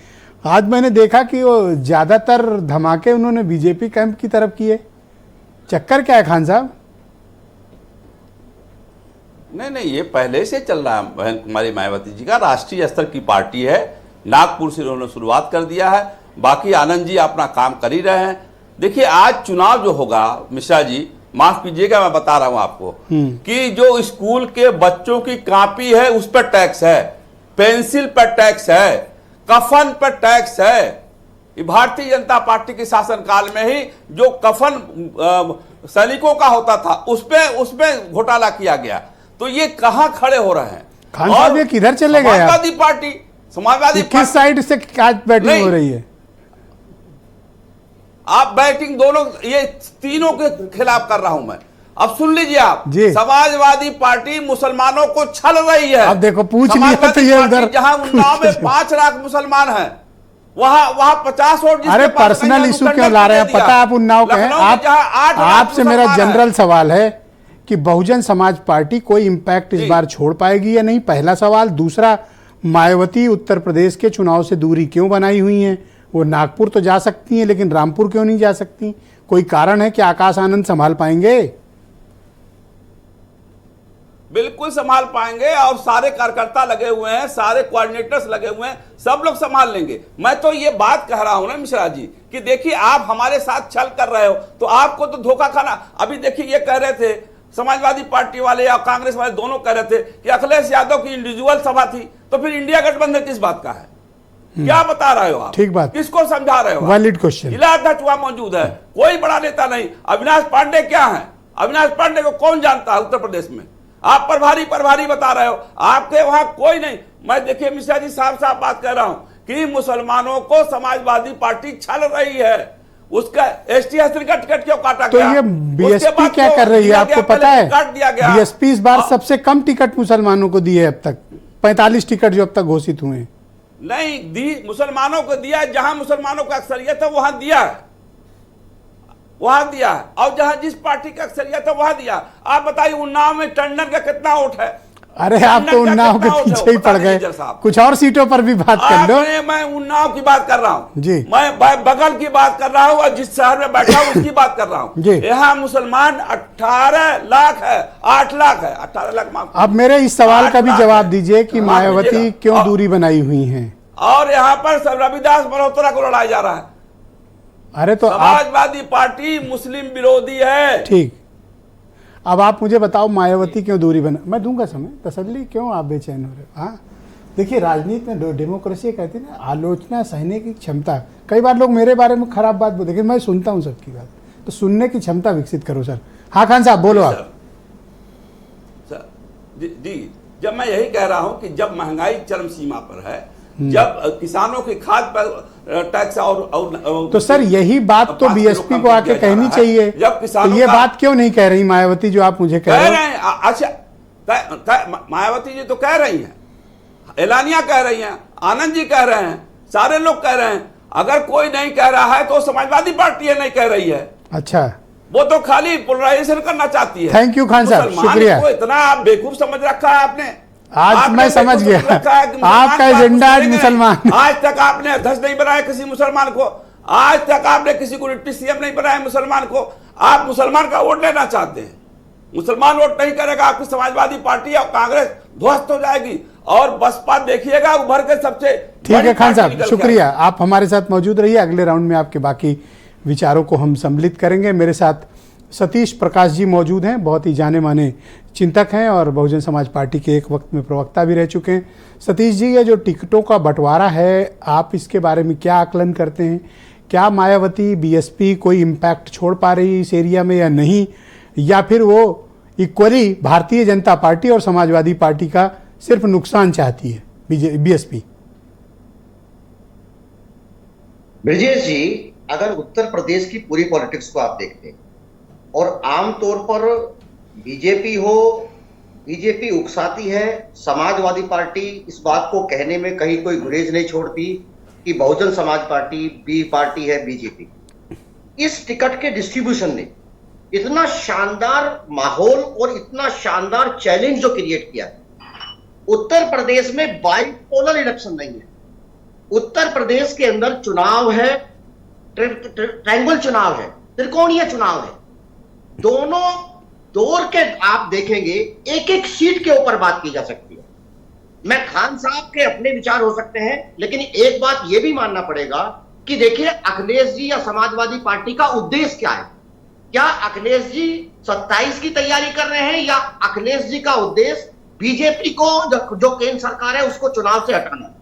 आज मैंने देखा कि वो ज्यादातर धमाके उन्होंने बीजेपी कैंप की तरफ किए, चक्कर क्या है खान साहब? नहीं, ये पहले से चल रहा है। बहन कुमारी मायावती जी का राष्ट्रीय स्तर की पार्टी है, नागपुर से उन्होंने शुरुआत कर दिया है, बाकी आनंद जी अपना काम कर ही रहे हैं। देखिए, आज चुनाव जो होगा, मिश्रा जी माफ कीजिएगा, मैं बता रहा हूं आपको कि जो स्कूल के बच्चों की कॉपी है उस पर टैक्स है, पेंसिल पर टैक्स है, कफन पर टैक्स है। भारतीय जनता पार्टी के शासनकाल में ही जो कफन सैनिकों का होता था उसमें घोटाला किया गया। तो ये कहां खड़े हो रहे हैं? खान साहब ये किधर चले गए? समाजवादी किस साइड से बैटिंग हो रही है? आप बैटिंग दोनों, ये तीनों के खिलाफ कर रहा हूं मैं। अब सुन लीजिए आप, समाजवादी पार्टी मुसलमानों को छल रही है। अब देखो पूछ लिया तो ये उधर, जहां उन्नाव में 5 लाख मुसलमान हैं, वहां 50 वोट। अरे पर्सनल इशू क्यों ला रहे हैं? पता है आप उन्नाव के हैं। आपसे मेरा जनरल सवाल है कि बहुजन समाज पार्टी कोई इंपैक्ट इस बार छोड़ पाएगी या नहीं, पहला सवाल। दूसरा, मायावती उत्तर प्रदेश के चुनाव से दूरी क्यों बनाई हुई हैं? वो नागपुर तो जा सकती हैं लेकिन रामपुर क्यों नहीं जा सकती? कोई कारण है कि आकाश आनंद संभाल पाएंगे? बिल्कुल संभाल पाएंगे, और सारे कार्यकर्ता लगे हुए हैं, सारे कोऑर्डिनेटर्स लगे हुए हैं, सब लोग संभाल लेंगे। मैं तो ये बात कह रहा हूं ना मिश्रा जी कि देखिए, आप हमारे साथ छल कर रहे हो तो आपको तो धोखा खाना। अभी देखिए, ये कह रहे थे समाजवादी पार्टी वाले या कांग्रेस वाले दोनों कह रहे थे कि अखिलेश यादव की इंडिविजुअल सभा थी, तो फिर इंडिया गठबंधन किस बात का है? क्या बता रहे हो आप? ठीक बात, किसको समझा रहे हो? Valid question. जिला अध्यक्ष वहां मौजूद है, कोई बड़ा नेता नहीं। अविनाश पांडे क्या है? अविनाश पांडे को कौन जानता है उत्तर प्रदेश में? आप प्रभारी बता रहे हो, आपके वहां कोई नहीं। मैं देखिए मिश्रा जी, साफ बात कह रहा हूं कि मुसलमानों को समाजवादी पार्टी छल रही है। उसका एसटी हस्त्री का टिकट क्यों काटा तो गया? ये बीएसपी क्या कर रही है आपको पता है? बीएसपी इस बार सबसे कम टिकट मुसलमानों को दी है अब तक। 45 टिकट जो अब तक घोषित हुए हैं? नहीं दी, मुसलमानों को दिया, जहां मुसलमानों का अक्सरियत है वहां दिया है, वहां दिया है, और जहां जिस पार्टी का अक्सरियत है वहां दिया। आप बताइए उन्नाव में टंडन का कितना वोट है? अरे आप तो उन्नाव के पीछे ही पड़ गए, कुछ और सीटों पर भी बात कर लो। मैं उन्नाव की बात कर रहा हूँ जी, मैं बगल की बात कर रहा हूँ और जिस शहर में बैठा हूँ उसकी बात कर रहा हूँ। यहाँ मुसलमान 18 लाख है, 8 लाख है, 18 लाख। अब मेरे इस सवाल का भी जवाब दीजिए कि मायावती क्यों दूरी बनाई हुई है? और यहाँ पर सब रविदास मल्होत्रा को लड़ाया जा रहा है। अरे तो समाजवादी पार्टी मुस्लिम विरोधी है। ठीक, अब आप मुझे बताओ मायावती क्यों दूरी बना? मैं दूंगा समय, तसल्ली, क्यों आप बेचैन हो रहे हो? हाँ देखिए, राजनीति में डेमोक्रेसी कहते हैं ना, आलोचना सहने की क्षमता। कई बार लोग मेरे बारे में खराब बात बोलते, लेकिन मैं सुनता हूँ सबकी बात, तो सुनने की क्षमता विकसित करो सर। हाँ खान साहब बोलो आप। सर जी, जब मैं यही कह रहा हूँ कि जब महंगाई चरम सीमा पर है, जब किसानों की खाद पर टैक्स और तो सर यही बात तो बीएसपी को आके कहनी चाहिए। जब किसानों तो ये बात क्यों नहीं कह रही मायावती जो आप मुझे कह रहे हैं? अच्छा, मायावती जी तो कह रही हैं, एलानिया कह रही हैं, आनंद जी कह रहे हैं, सारे लोग कह रहे हैं। अगर कोई नहीं कह रहा है तो समाजवादी पार्टी है नहीं कह रही है। अच्छा, वो तो खाली पोलराइजेशन करना चाहती है। थैंक यू खान साहब, शुक्रिया। इतना आप बेवकूफ समझ रखा है आपने। आज मैं समझ गया आपका एजेंडा आज मुसलमान। आज तक आपने अध्यक्ष नहीं बनाया किसी मुसलमान को, आज तक आपने किसी को डिप्टी सीएम नहीं बनाया मुसलमान को। आप मुसलमान का वोट लेना चाहते हैं, मुसलमान वोट नहीं करेगा, आपकी समाजवादी पार्टी और कांग्रेस ध्वस्त हो जाएगी और बसपा देखिएगा उभर के सबसे। ठीक है खान साहब, शुक्रिया, आप हमारे साथ मौजूद रहिए। अगले राउंड में आपके बाकी विचारों को हम सम्मिलित करेंगे। मेरे साथ सतीश प्रकाश जी मौजूद हैं, बहुत ही जाने माने चिंतक हैं और बहुजन समाज पार्टी के एक वक्त में प्रवक्ता भी रह चुके हैं। सतीश जी, ये जो टिकटों का बंटवारा है, आप इसके बारे में क्या आकलन करते हैं? क्या मायावती बीएसपी कोई इम्पैक्ट छोड़ पा रही है इस एरिया में या नहीं, या फिर वो इक्वली भारतीय जनता पार्टी और समाजवादी पार्टी का सिर्फ नुकसान चाहती है बीएसपी? ब्रजेश जी, अगर उत्तर प्रदेश की पूरी पॉलिटिक्स को आप देखते हैं और आमतौर पर बीजेपी उकसाती है, समाजवादी पार्टी इस बात को कहने में कहीं कोई गुरेज नहीं छोड़ती कि Bahujan Samaj party B party है बीजेपी। इस टिकट के डिस्ट्रीब्यूशन ने इतना शानदार माहौल और इतना शानदार चैलेंज जो क्रिएट किया है। उत्तर प्रदेश में बाइपोलर इलेक्शन नहीं है। उत्तर प्रदेश के अंदर चुनाव है, ट्रायंगल चुनाव है, त्रिकोणीय चुनाव है। दोनों दौर के आप देखेंगे, एक एक सीट के ऊपर बात की जा सकती है। मैं खान साहब के अपने विचार हो सकते हैं, लेकिन एक बात यह भी मानना पड़ेगा कि देखिए अखिलेश जी या समाजवादी पार्टी का उद्देश्य क्या है। क्या अखिलेश जी 27 की तैयारी कर रहे हैं या अखिलेश जी का उद्देश्य बीजेपी को जो केंद्र सरकार है उसको चुनाव से हटाना?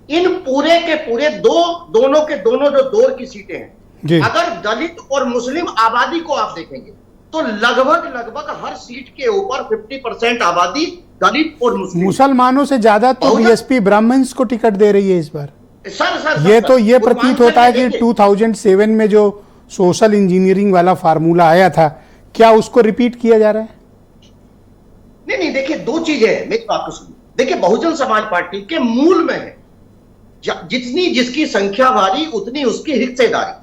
इन पूरे के पूरे दोनों जो दौर की सीटें हैं, अगर दलित और मुस्लिम आबादी को आप देखेंगे तो लगभग हर सीट के ऊपर 50% आबादी दलित और मुसलमानों से ज्यादा तो बीएसपी ब्राह्मण्स को टिकट दे रही है इस बार। सर ये प्रतीत होता है कि 2007 में जो सोशल इंजीनियरिंग वाला फार्मूला आया था, क्या उसको रिपीट किया जा रहा है? नहीं, देखिए दो चीजें हैं, मेरी बात को सुनिए। देखिए बहुजन समाज पार्टी के मूल में है जितनी जिसकी संख्या भारी उतनी उसकी हिस्सेदारी।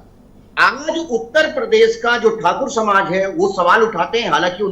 आज उत्तर प्रदेश का जो ठाकुर समाज है वो सवाल उठाते हैं, हालांकि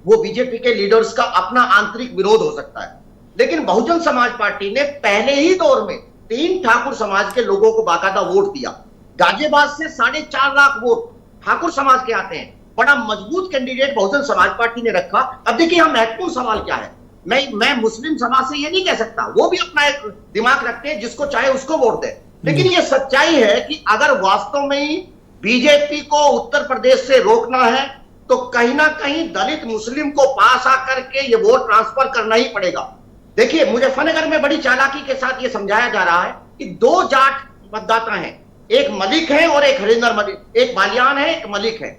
वो बीजेपी के लीडर्स का अपना आंतरिक विरोध हो सकता है, लेकिन बहुजन समाज पार्टी ने पहले ही दौर में 3 ठाकुर समाज के लोगों को बाकायदा वोट दिया। गाजियाबाद से 4.5 लाख वोट ठाकुर समाज के आते हैं। बड़ा मजबूत कैंडिडेट बहुजन समाज पार्टी ने रखा। अब देखिए यहाँ महत्वपूर्ण सवाल क्या है, मैं मुस्लिम समाज से ये नहीं कह सकता, वो भी अपना एक दिमाग रखते हैं, जिसको चाहे उसको वोट दे, लेकिन ये सच्चाई है कि अगर वास्तव में ही बीजेपी को उत्तर प्रदेश से रोकना है तो कहीं ना कहीं दलित मुस्लिम को पास आकर के ये वोट ट्रांसफर करना ही पड़ेगा। देखिए मुजफ्फरनगर में बड़ी चालाकी के साथ ये समझाया जा रहा है कि 2 जाट मतदाता हैं, एक मलिक है और एक हरिंदर मलिक, एक बालियान है एक मलिक है।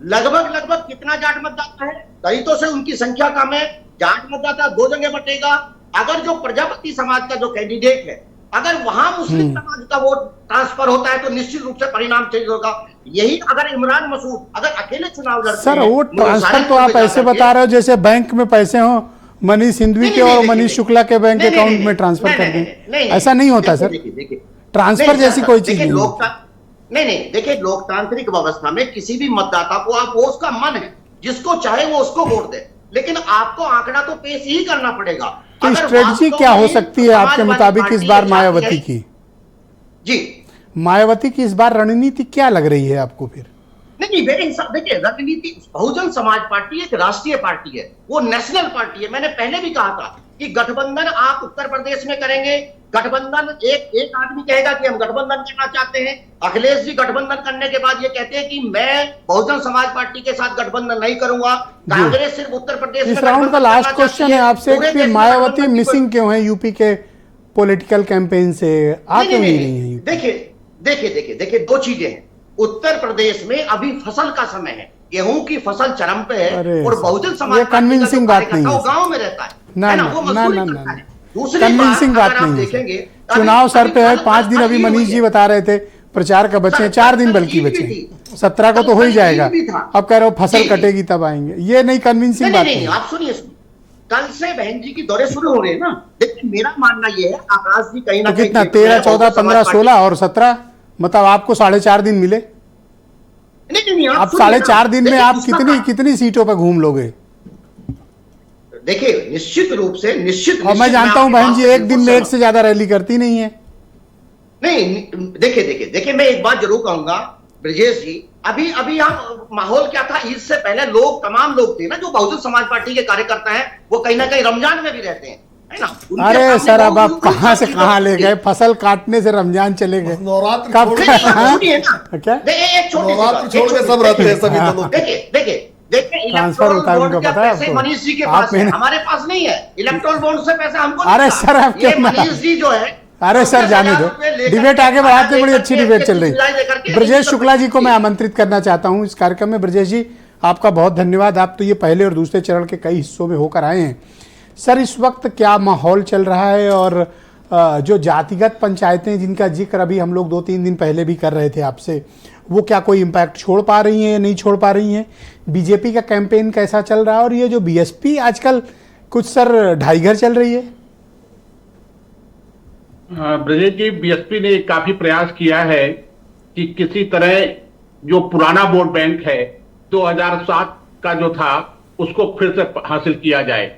लगभग कितना जाट मतदाता है? दलितों से उनकी संख्या कम है, जाट मतदाता 2 जगह बटेगा। अगर जो प्रजापति समाज का जो कैंडिडेट है, अगर वहां मुस्लिम समाज का वोट ट्रांसफर होता है तो निश्चित रूप से परिणाम चेंज होगा। यही अगर इमरान मसूद अगर अकेले चुनाव लड़ते सर, वोट ट्रांसफर तो आप ऐसे बता रहे हो जैसे बैंक में पैसे हो, मनीष सिंघवी के और मनीष शुक्ला के बैंक अकाउंट में ट्रांसफर कर दें, ऐसा नहीं होता सर। ट्रांसफर जैसी कोई चीज नहीं होती। नहीं, देखिए लोकतांत्रिक व्यवस्था में किसी भी मतदाता को आप, वो उसका मन है, जिसको चाहे वो उसको वोट दे, लेकिन आपको आंकड़ा तो पेश ही करना पड़ेगा। तो स्ट्रेटजी क्या हो सकती है आपके मुताबिक इस बार मायावती की? जी, मायावती की इस बार रणनीति क्या लग रही है आपको फिर? नहीं, देखिए रणनीति, बहुजन समाज पार्टी एक राष्ट्रीय पार्टी है, वो नेशनल पार्टी है। मैंने पहले भी कहा था कि गठबंधन आप उत्तर प्रदेश में करेंगे, गठबंधन एक आदमी कहेगा कि हम गठबंधन करना चाहते हैं, अखिलेश जी गठबंधन करने के बाद ये कहते हैं कि मैं बहुजन समाज पार्टी के साथ गठबंधन नहीं करूंगा, कांग्रेस सिर्फ उत्तर प्रदेश में। इस राउंड का लास्ट क्वेश्चन है आपसे कि मायावती मिसिंग क्यों है यूपी के पॉलिटिकल कैंपेन से, आ क्यों नहीं रही है? देखिए दो चीजें हैं। उत्तर प्रदेश में अभी फसल का समय है, गेहूं की फसल चरम पे है, और बहुजन समाज कन्विंसिंग बात नहीं है, गांव में रहता है ना ना, ना वो ना मजदूरी ना करता ना, है। दूसरी कन्विंसिंग बात अगर आप नहीं है। देखेंगे, चुनाव सर पे है, 5 दिन अभी अभी मनीष जी बता रहे थे प्रचार का बचे, 4 दिन बल्कि बचे, 17 को तो हो ही जाएगा। अब कह रहे हो फसल कटेगी तब आएंगे, ये नहीं कन्विंसिंग बात नहीं। आप सुनिए, कल से बहन जी की दौरे शुरू हो रहे हैं ना। देखिए मेरा मानना यह है, आकाश जी कहीं ना तो कहीं कितना 13, 14, 15, 16 और 17, मतलब आपको 4.5 दिन मिले। नहीं, आप 4.5 दिन में आप कितनी सीटों पर घूम लोगे? देखिए निश्चित रूप से, और मैं जानता हूं बहन जी एक दिन में एक से ज्यादा रैली करती नहीं है। नहीं, देखिए मैं एक बात जरूर कहूंगा ब्रजेश जी, अभी हम माहौल क्या था, ईद से पहले तमाम लोग थे ना जो बहुजन समाज पार्टी के कार्यकर्ता हैं, वो कहीं ना कहीं रमजान में भी रहते हैं, है ना। अरे सर अब आप कहां से कहां ले गए, फसल काटने से रमजान चले गए, नवरात्र कब छोड़ क्या एक छोटी नवरात्र छोड़ के सब रहते हैं सभी दलों के। देखिए ट्रांसफर इलेक्टोरल होता है बॉन्ड उनको, के पता है पैसे आपको? मनीष जी के आप पास है, हमारे पास नहीं है। इलेक्टोरल बॉन्ड से पैसा हमको अरे नहीं सर आप ये क्यों मनीष जी जो है, अरे सर जाने दो, डिबेट आगे बढ़ाते, बड़ी अच्छी डिबेट चल रही। ब्रजेश शुक्ला जी को मैं आमंत्रित करना चाहता हूं इस कार्यक्रम में। ब्रजेश जी आपका बहुत धन्यवाद, आप तो ये पहले और दूसरे चरण के कई हिस्सों में होकर आए हैं। सर इस वक्त क्या माहौल चल रहा है, और जो जातिगत पंचायतें जिनका जिक्र अभी हम लोग 2-3 दिन पहले भी कर रहे थे आपसे, वो क्या कोई इम्पैक्ट छोड़ पा रही हैं या नहीं छोड़ पा रही हैं? बीजेपी का कैंपेन कैसा चल रहा है, और ये जो बीएसपी आजकल कुछ सर ढाई घर चल रही है? ब्रजेश जी, बीएसपी ने काफी प्रयास किया है कि किसी तरह जो पुराना वोट बैंक है 2007 का जो था उसको फिर से हासिल किया जाए,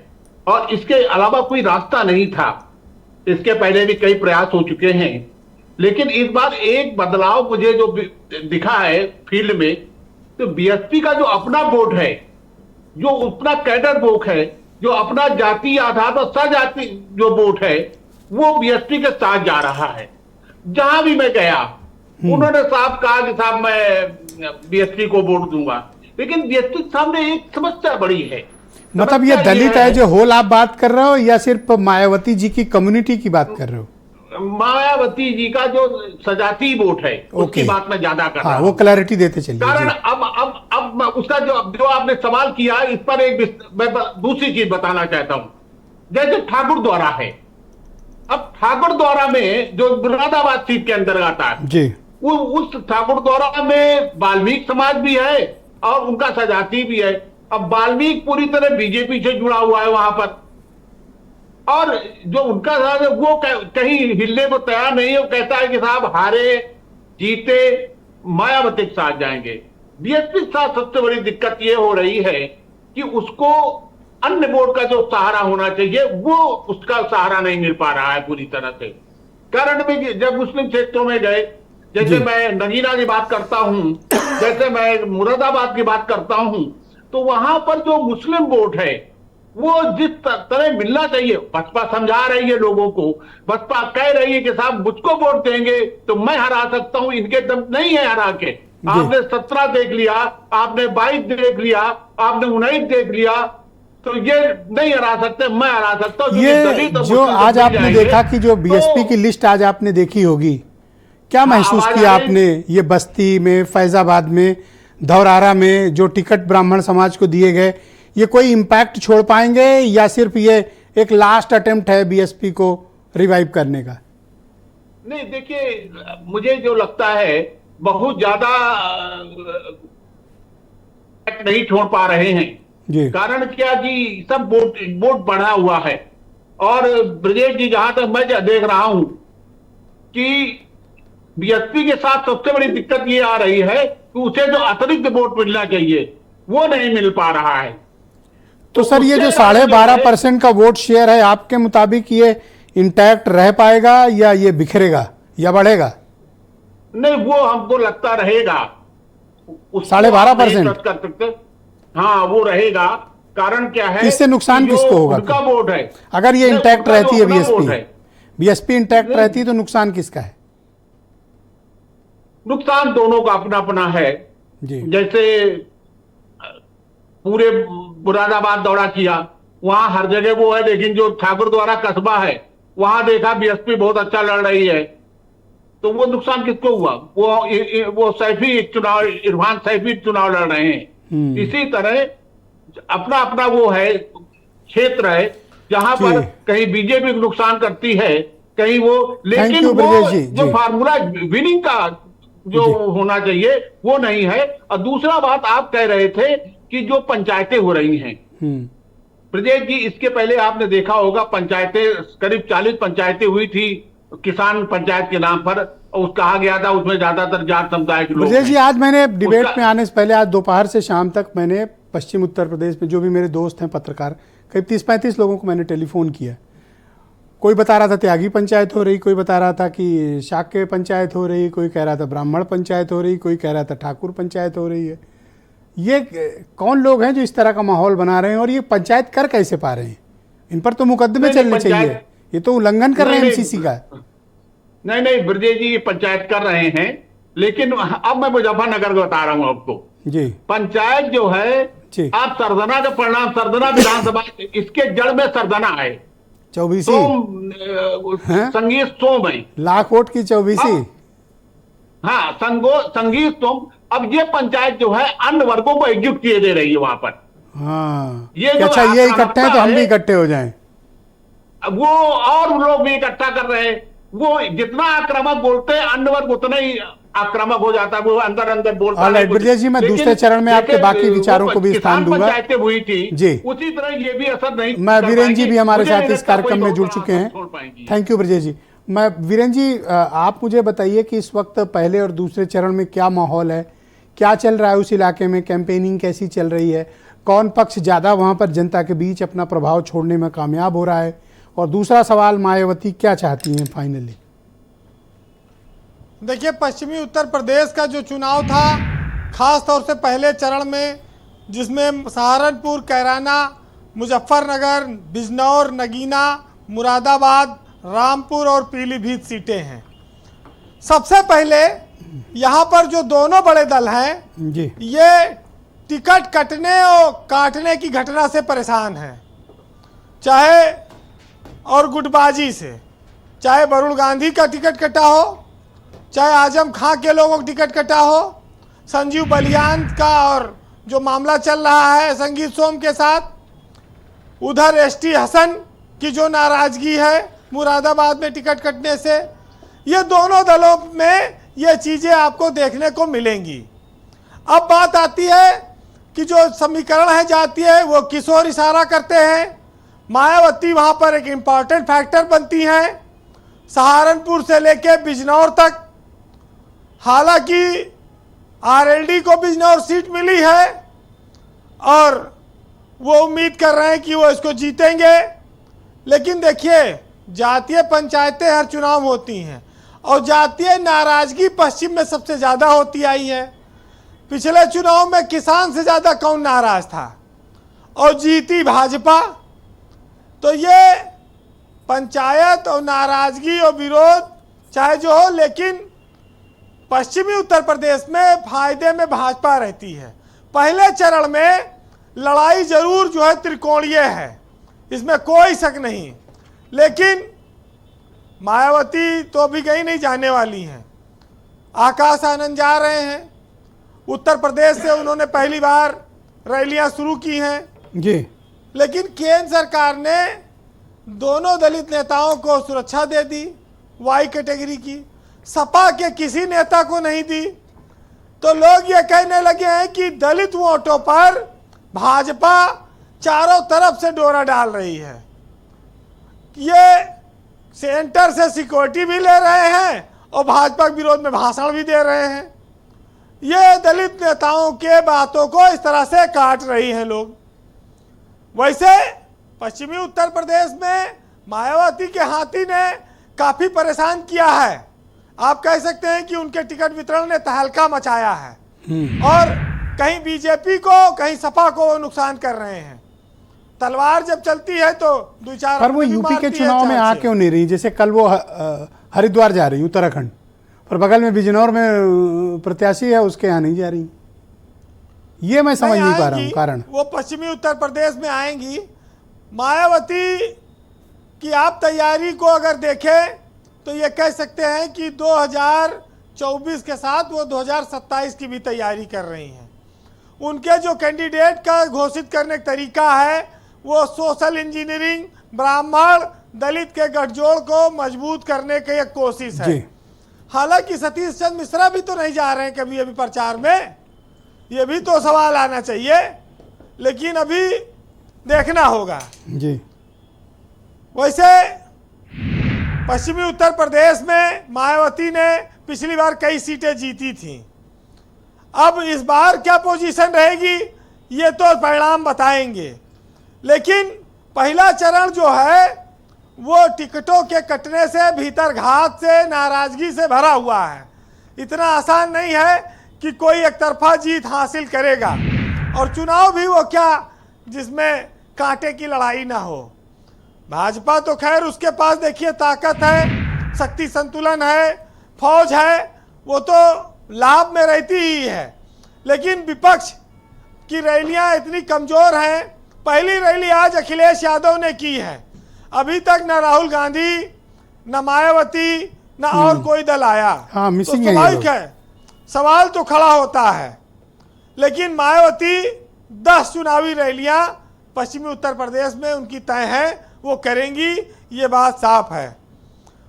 और इसके अलावा कोई रास्ता नहीं था। इसके पहले भी कई प्रयास हो चुके हैं, लेकिन इस बार एक बदलाव मुझे जो दिखा है फील्ड में, तो बीएसपी का जो अपना वोट है, जो अपना कैडर वोट है, जो अपना जाति आधार पर सजाति जो वोट है, वो बीएसपी के साथ जा रहा है। जहां भी मैं गया उन्होंने साफ कहा कि साहब मैं बीएसपी को वोट दूंगा, लेकिन बीएसपी के सामने एक समस्या बड़ी है। मतलब ये दलित है जो होल आप बात कर रहे हो, या सिर्फ मायावती जी की कम्युनिटी की बात कर रहे हो? मायावती जी का जो सजाती वोट है उसकी बात मैं ज्यादा कर रहा हूं। वो क्लैरिटी देते चलिए। कारण अब उसका जो आपने सवाल किया, इस पर एक मैं दूसरी चीज बताना चाहता हूं। जैसे ठाकुर द्वारा है, अब ठाकुर द्वारा में जो मुरादाबाद सीट के अंदर आता है जी, वो उस ठाकुर द्वारा में वाल्मीकि समाज भी है और उनका सजाती भी है। अब वाल्मीकि पूरी तरह बीजेपी से जुड़ा हुआ है वहां पर, और जो उनका साथ है वो कहीं हिलने को तैयार नहीं है। वो कहता है कि साहब हारे जीते मायावती के साथ जाएंगे। बीएसपी के साथ सबसे बड़ी दिक्कत ये हो रही है कि उसको अन्य वोट का जो सहारा होना चाहिए वो उसका सहारा नहीं मिल पा रहा है पूरी तरह से। कारण में जब मुस्लिम क्षेत्रों में गए, जैसे मैं नगीना की बात करता हूं, जैसे मैं मुरादाबाद की बात करता हूं, तो वहां पर जो मुस्लिम वोट है वो जिस तरह मिलना चाहिए, बसपा समझा रही है लोगों को, बसपा कह रही है कि साहब मुझको वोट देंगे तो मैं हरा सकता हूं, इनके दम नहीं है हरा के। आपने 17 देख लिया, आपने 22 देख लिया, आपने 19 देख लिया, तो ये नहीं हरा सकते, मैं हरा सकता हूं। ये जो आज आपने देखा कि जो बीएसपी की लिस्ट आज आपने देखी होगी, क्या महसूस किया आपने? ये बस्ती में, फैजाबाद में, धौरारा में जो टिकट ब्राह्मण समाज को दिए गए, ये कोई इम्पैक्ट छोड़ पाएंगे या सिर्फ ये एक लास्ट अटेम्प्ट है बीएसपी को रिवाइव करने का? नहीं, देखिए मुझे जो लगता है बहुत ज्यादा नहीं छोड़ पा रहे हैं, जी। कारण क्या कि सब वोट बढ़ा हुआ है। और ब्रजेश जी, जहां तक मैं देख रहा हूं कि बीएसपी के साथ सबसे बड़ी दिक्कत ये आ रही है कि उसे जो अतिरिक्त वोट मिलना चाहिए वो नहीं मिल पा रहा है। तो सर, ये जो 12.5% का वोट शेयर है, आपके मुताबिक ये इंटैक्ट रह पाएगा या ये बिखरेगा या बढ़ेगा? नहीं, वो हमको लगता रहेगा। 12.5% कर सकते। हाँ, वो रहेगा। कारण क्या है, इससे नुकसान किसको होगा? उनका वोट है। अगर ये इंटैक्ट रहती है, बीएसपी बीएसपी इंटैक्ट रहती है, तो नुकसान किसका है? नुकसान दोनों का अपना अपना है जी। जैसे पूरे मुरादाबाद दौरा किया, वहां हर जगह वो है, लेकिन जो ठाकुर द्वारा कस्बा है वहां देखा बीएसपी बहुत अच्छा लड़ रही है। तो वो नुकसान किसको हुआ? वो सैफी चुनाव, इरफान सैफी चुनाव लड़ रहे हैं। इसी तरह अपना अपना वो है, क्षेत्र है, जहां पर कहीं बीजेपी को नुकसान करती है, कहीं वो, लेकिन वो जो फार्मूला विनिंग का जो होना चाहिए वो नहीं है। और दूसरा बात आप कह रहे थे कि जो पंचायतें हो रही हैं, ब्रजेश जी, इसके पहले आपने देखा होगा पंचायतें, करीब 40 पंचायतें हुई थी किसान पंचायत के नाम पर, और कहा गया था उसमें ज्यादातर जाट समुदाय के लोग। ब्रजेश जी, आज मैंने डिबेट में आने से पहले, आज दोपहर से शाम तक मैंने पश्चिम उत्तर प्रदेश में जो भी मेरे दोस्त हैं पत्रकार, करीब 30-35 लोगों को मैंने टेलीफोन किया। कोई बता रहा था त्यागी पंचायत हो रही, कोई बता रहा था कि शाक्य पंचायत हो रही, कोई कह रहा था ब्राह्मण पंचायत हो रही, कोई कह रहा था ठाकुर पंचायत हो रही है। ये कौन लोग हैं जो इस तरह का माहौल बना रहे हैं, और ये पंचायत कर कैसे पा रहे हैं? इन पर तो मुकदमे चलने चाहिए, ये तो उल्लंघन कर रहे हैं एमसीसी का। नहीं ब्रजेश जी, ये पंचायत कर रहे हैं, लेकिन अब मैं मुजफ्फरनगर को बता रहा हूं आपको जी। पंचायत जो है, आप सरदना का परिणाम, सरदना विधानसभा, इसके जड़ में सरदना है, 24 संगीत सोम है, लाख वोट की 24। हाँ, संगीत सोम। अब ये पंचायत जो है अन्य वर्गों को एकजुट किए दे रही है वहां पर। हाँ, अच्छा, ये इकट्ठे हैं तो हम भी इकट्ठे हो जाएं। वो और लोग भी इकट्ठा कर रहे हैं। वो जितना आक्रामक बोलते हैं, अन्य वर्ग उतना ही आक्रामक हो जाता है, वो अंदर अंदर बोलता है। ब्रजेश जी, मैं दूसरे चरण में आपके बाकी विचारों को भी स्थान दूंगा पंचायतें हुई थी जी, उसी तरह ये भी असर नहीं। मैं वीरेंद्र जी भी हमारे साथ इस कार्यक्रम में जुड़ चुके हैं। थैंक यू ब्रजेश जी। मैं वीरेंद्र जी, आप मुझे बताइए कि इस वक्त पहले और दूसरे चरण में क्या माहौल है, क्या चल रहा है उस इलाके में, कैंपेनिंग कैसी चल रही है, कौन पक्ष ज़्यादा वहाँ पर जनता के बीच अपना प्रभाव छोड़ने में कामयाब हो रहा है, और दूसरा सवाल, मायावती क्या चाहती हैं फाइनली? देखिए, पश्चिमी उत्तर प्रदेश का जो चुनाव था, खास तौर से पहले चरण में, जिसमें सहारनपुर, कैराना, मुजफ्फरनगर, बिजनौर, नगीना, मुरादाबाद, रामपुर और पीलीभीत सीटें हैं। सबसे पहले यहाँ पर जो दोनों बड़े दल हैं जी, ये टिकट कटने और काटने की घटना से परेशान हैं, चाहे और गुटबाजी से, चाहे वरुण गांधी का टिकट कटा हो, चाहे आजम खां के लोगों का टिकट कटा हो, संजीव बलियान का और जो मामला चल रहा है संगीत सोम के साथ, उधर एसटी हसन की जो नाराजगी है मुरादाबाद में टिकट कटने से, ये दोनों दलों में ये चीज़ें आपको देखने को मिलेंगी। अब बात आती है कि जो समीकरण है जाती है, वो किस ओर इशारा करते हैं। मायावती वहाँ पर एक इम्पॉर्टेंट फैक्टर बनती हैं, सहारनपुर से लेके बिजनौर तक। हालांकि आरएलडी को बिजनौर सीट मिली है और वो उम्मीद कर रहे हैं कि वो इसको जीतेंगे, लेकिन देखिए, जातीय पंचायतें हर चुनाव होती हैं और जातीय नाराजगी पश्चिम में सबसे ज़्यादा होती आई है। पिछले चुनाव में किसान से ज़्यादा कौन नाराज था और जीती भाजपा। तो ये पंचायत और नाराजगी और विरोध चाहे जो हो, लेकिन पश्चिमी उत्तर प्रदेश में फायदे में भाजपा रहती है। पहले चरण में लड़ाई जरूर जो है त्रिकोणीय है, इसमें कोई शक नहीं, लेकिन मायावती तो अभी कहीं नहीं जाने वाली हैं। आकाश आनंद जा रहे हैं, उत्तर प्रदेश से उन्होंने पहली बार रैलियां शुरू की हैं जी, लेकिन केंद्र सरकार ने दोनों दलित नेताओं को सुरक्षा दे दी, वाई कैटेगरी की, सपा के किसी नेता को नहीं दी। तो लोग ये कहने लगे हैं कि दलित वोटों पर भाजपा चारों तरफ से डोरा डाल रही है। ये सेंटर से सिक्योरिटी भी ले रहे हैं और भाजपा के विरोध में भाषण भी दे रहे हैं। ये दलित नेताओं के बातों को इस तरह से काट रही हैं लोग। वैसे पश्चिमी उत्तर प्रदेश में मायावती के हाथी ने काफी परेशान किया है। आप कह सकते हैं कि उनके टिकट वितरण ने तहलका मचाया है और कहीं बीजेपी को कहीं सपा को वो नुकसान कर रहे हैं। तलवार जब चलती है तो दो चार पर वो यूपी के चुनाव में आ क्यों नहीं रही? जैसे कल वो हरिद्वार जा रही उत्तराखंड, पर बगल में बिजनौर में प्रत्याशी है, उसके यहाँ नहीं जा रही। ये मैं समझ नहीं पा रहा हूँ कारण। वो पश्चिमी उत्तर प्रदेश में आएंगी। मायावती की आप तैयारी को अगर देखें तो ये कह सकते हैं कि 2024 के साथ वो 2027 की भी तैयारी कर रही हैं। उनके जो कैंडिडेट का घोषित करने का तरीका है वो सोशल इंजीनियरिंग, ब्राह्मण दलित के गठजोड़ को मजबूत करने की एक कोशिश है। हालांकि सतीश चंद्र मिश्रा भी तो नहीं जा रहे हैं कभी अभी प्रचार में, ये भी तो सवाल आना चाहिए, लेकिन अभी देखना होगा जी। वैसे पश्चिमी उत्तर प्रदेश में मायावती ने पिछली बार कई सीटें जीती थीं। अब इस बार क्या पोजीशन रहेगी ये तो परिणाम बताएंगे, लेकिन पहला चरण जो है वो टिकटों के कटने से, भीतर घात से, नाराजगी से भरा हुआ है। इतना आसान नहीं है कि कोई एक तरफा जीत हासिल करेगा, और चुनाव भी वो क्या जिसमें कांटे की लड़ाई ना हो। भाजपा तो खैर उसके पास देखिए ताकत है, शक्ति संतुलन है, फौज है, वो तो लाभ में रहती ही है, लेकिन विपक्ष की रैलियां इतनी कमजोर हैं। पहली रैली आज अखिलेश यादव ने की है, अभी तक न राहुल गांधी, न मायावती, न और कोई दल आया। हाँ, तो मिसिंग है स्वाभाविक है, सवाल तो खड़ा होता है। लेकिन मायावती 10 चुनावी रैलियां पश्चिमी उत्तर प्रदेश में उनकी तय है, वो करेंगी, ये बात साफ है।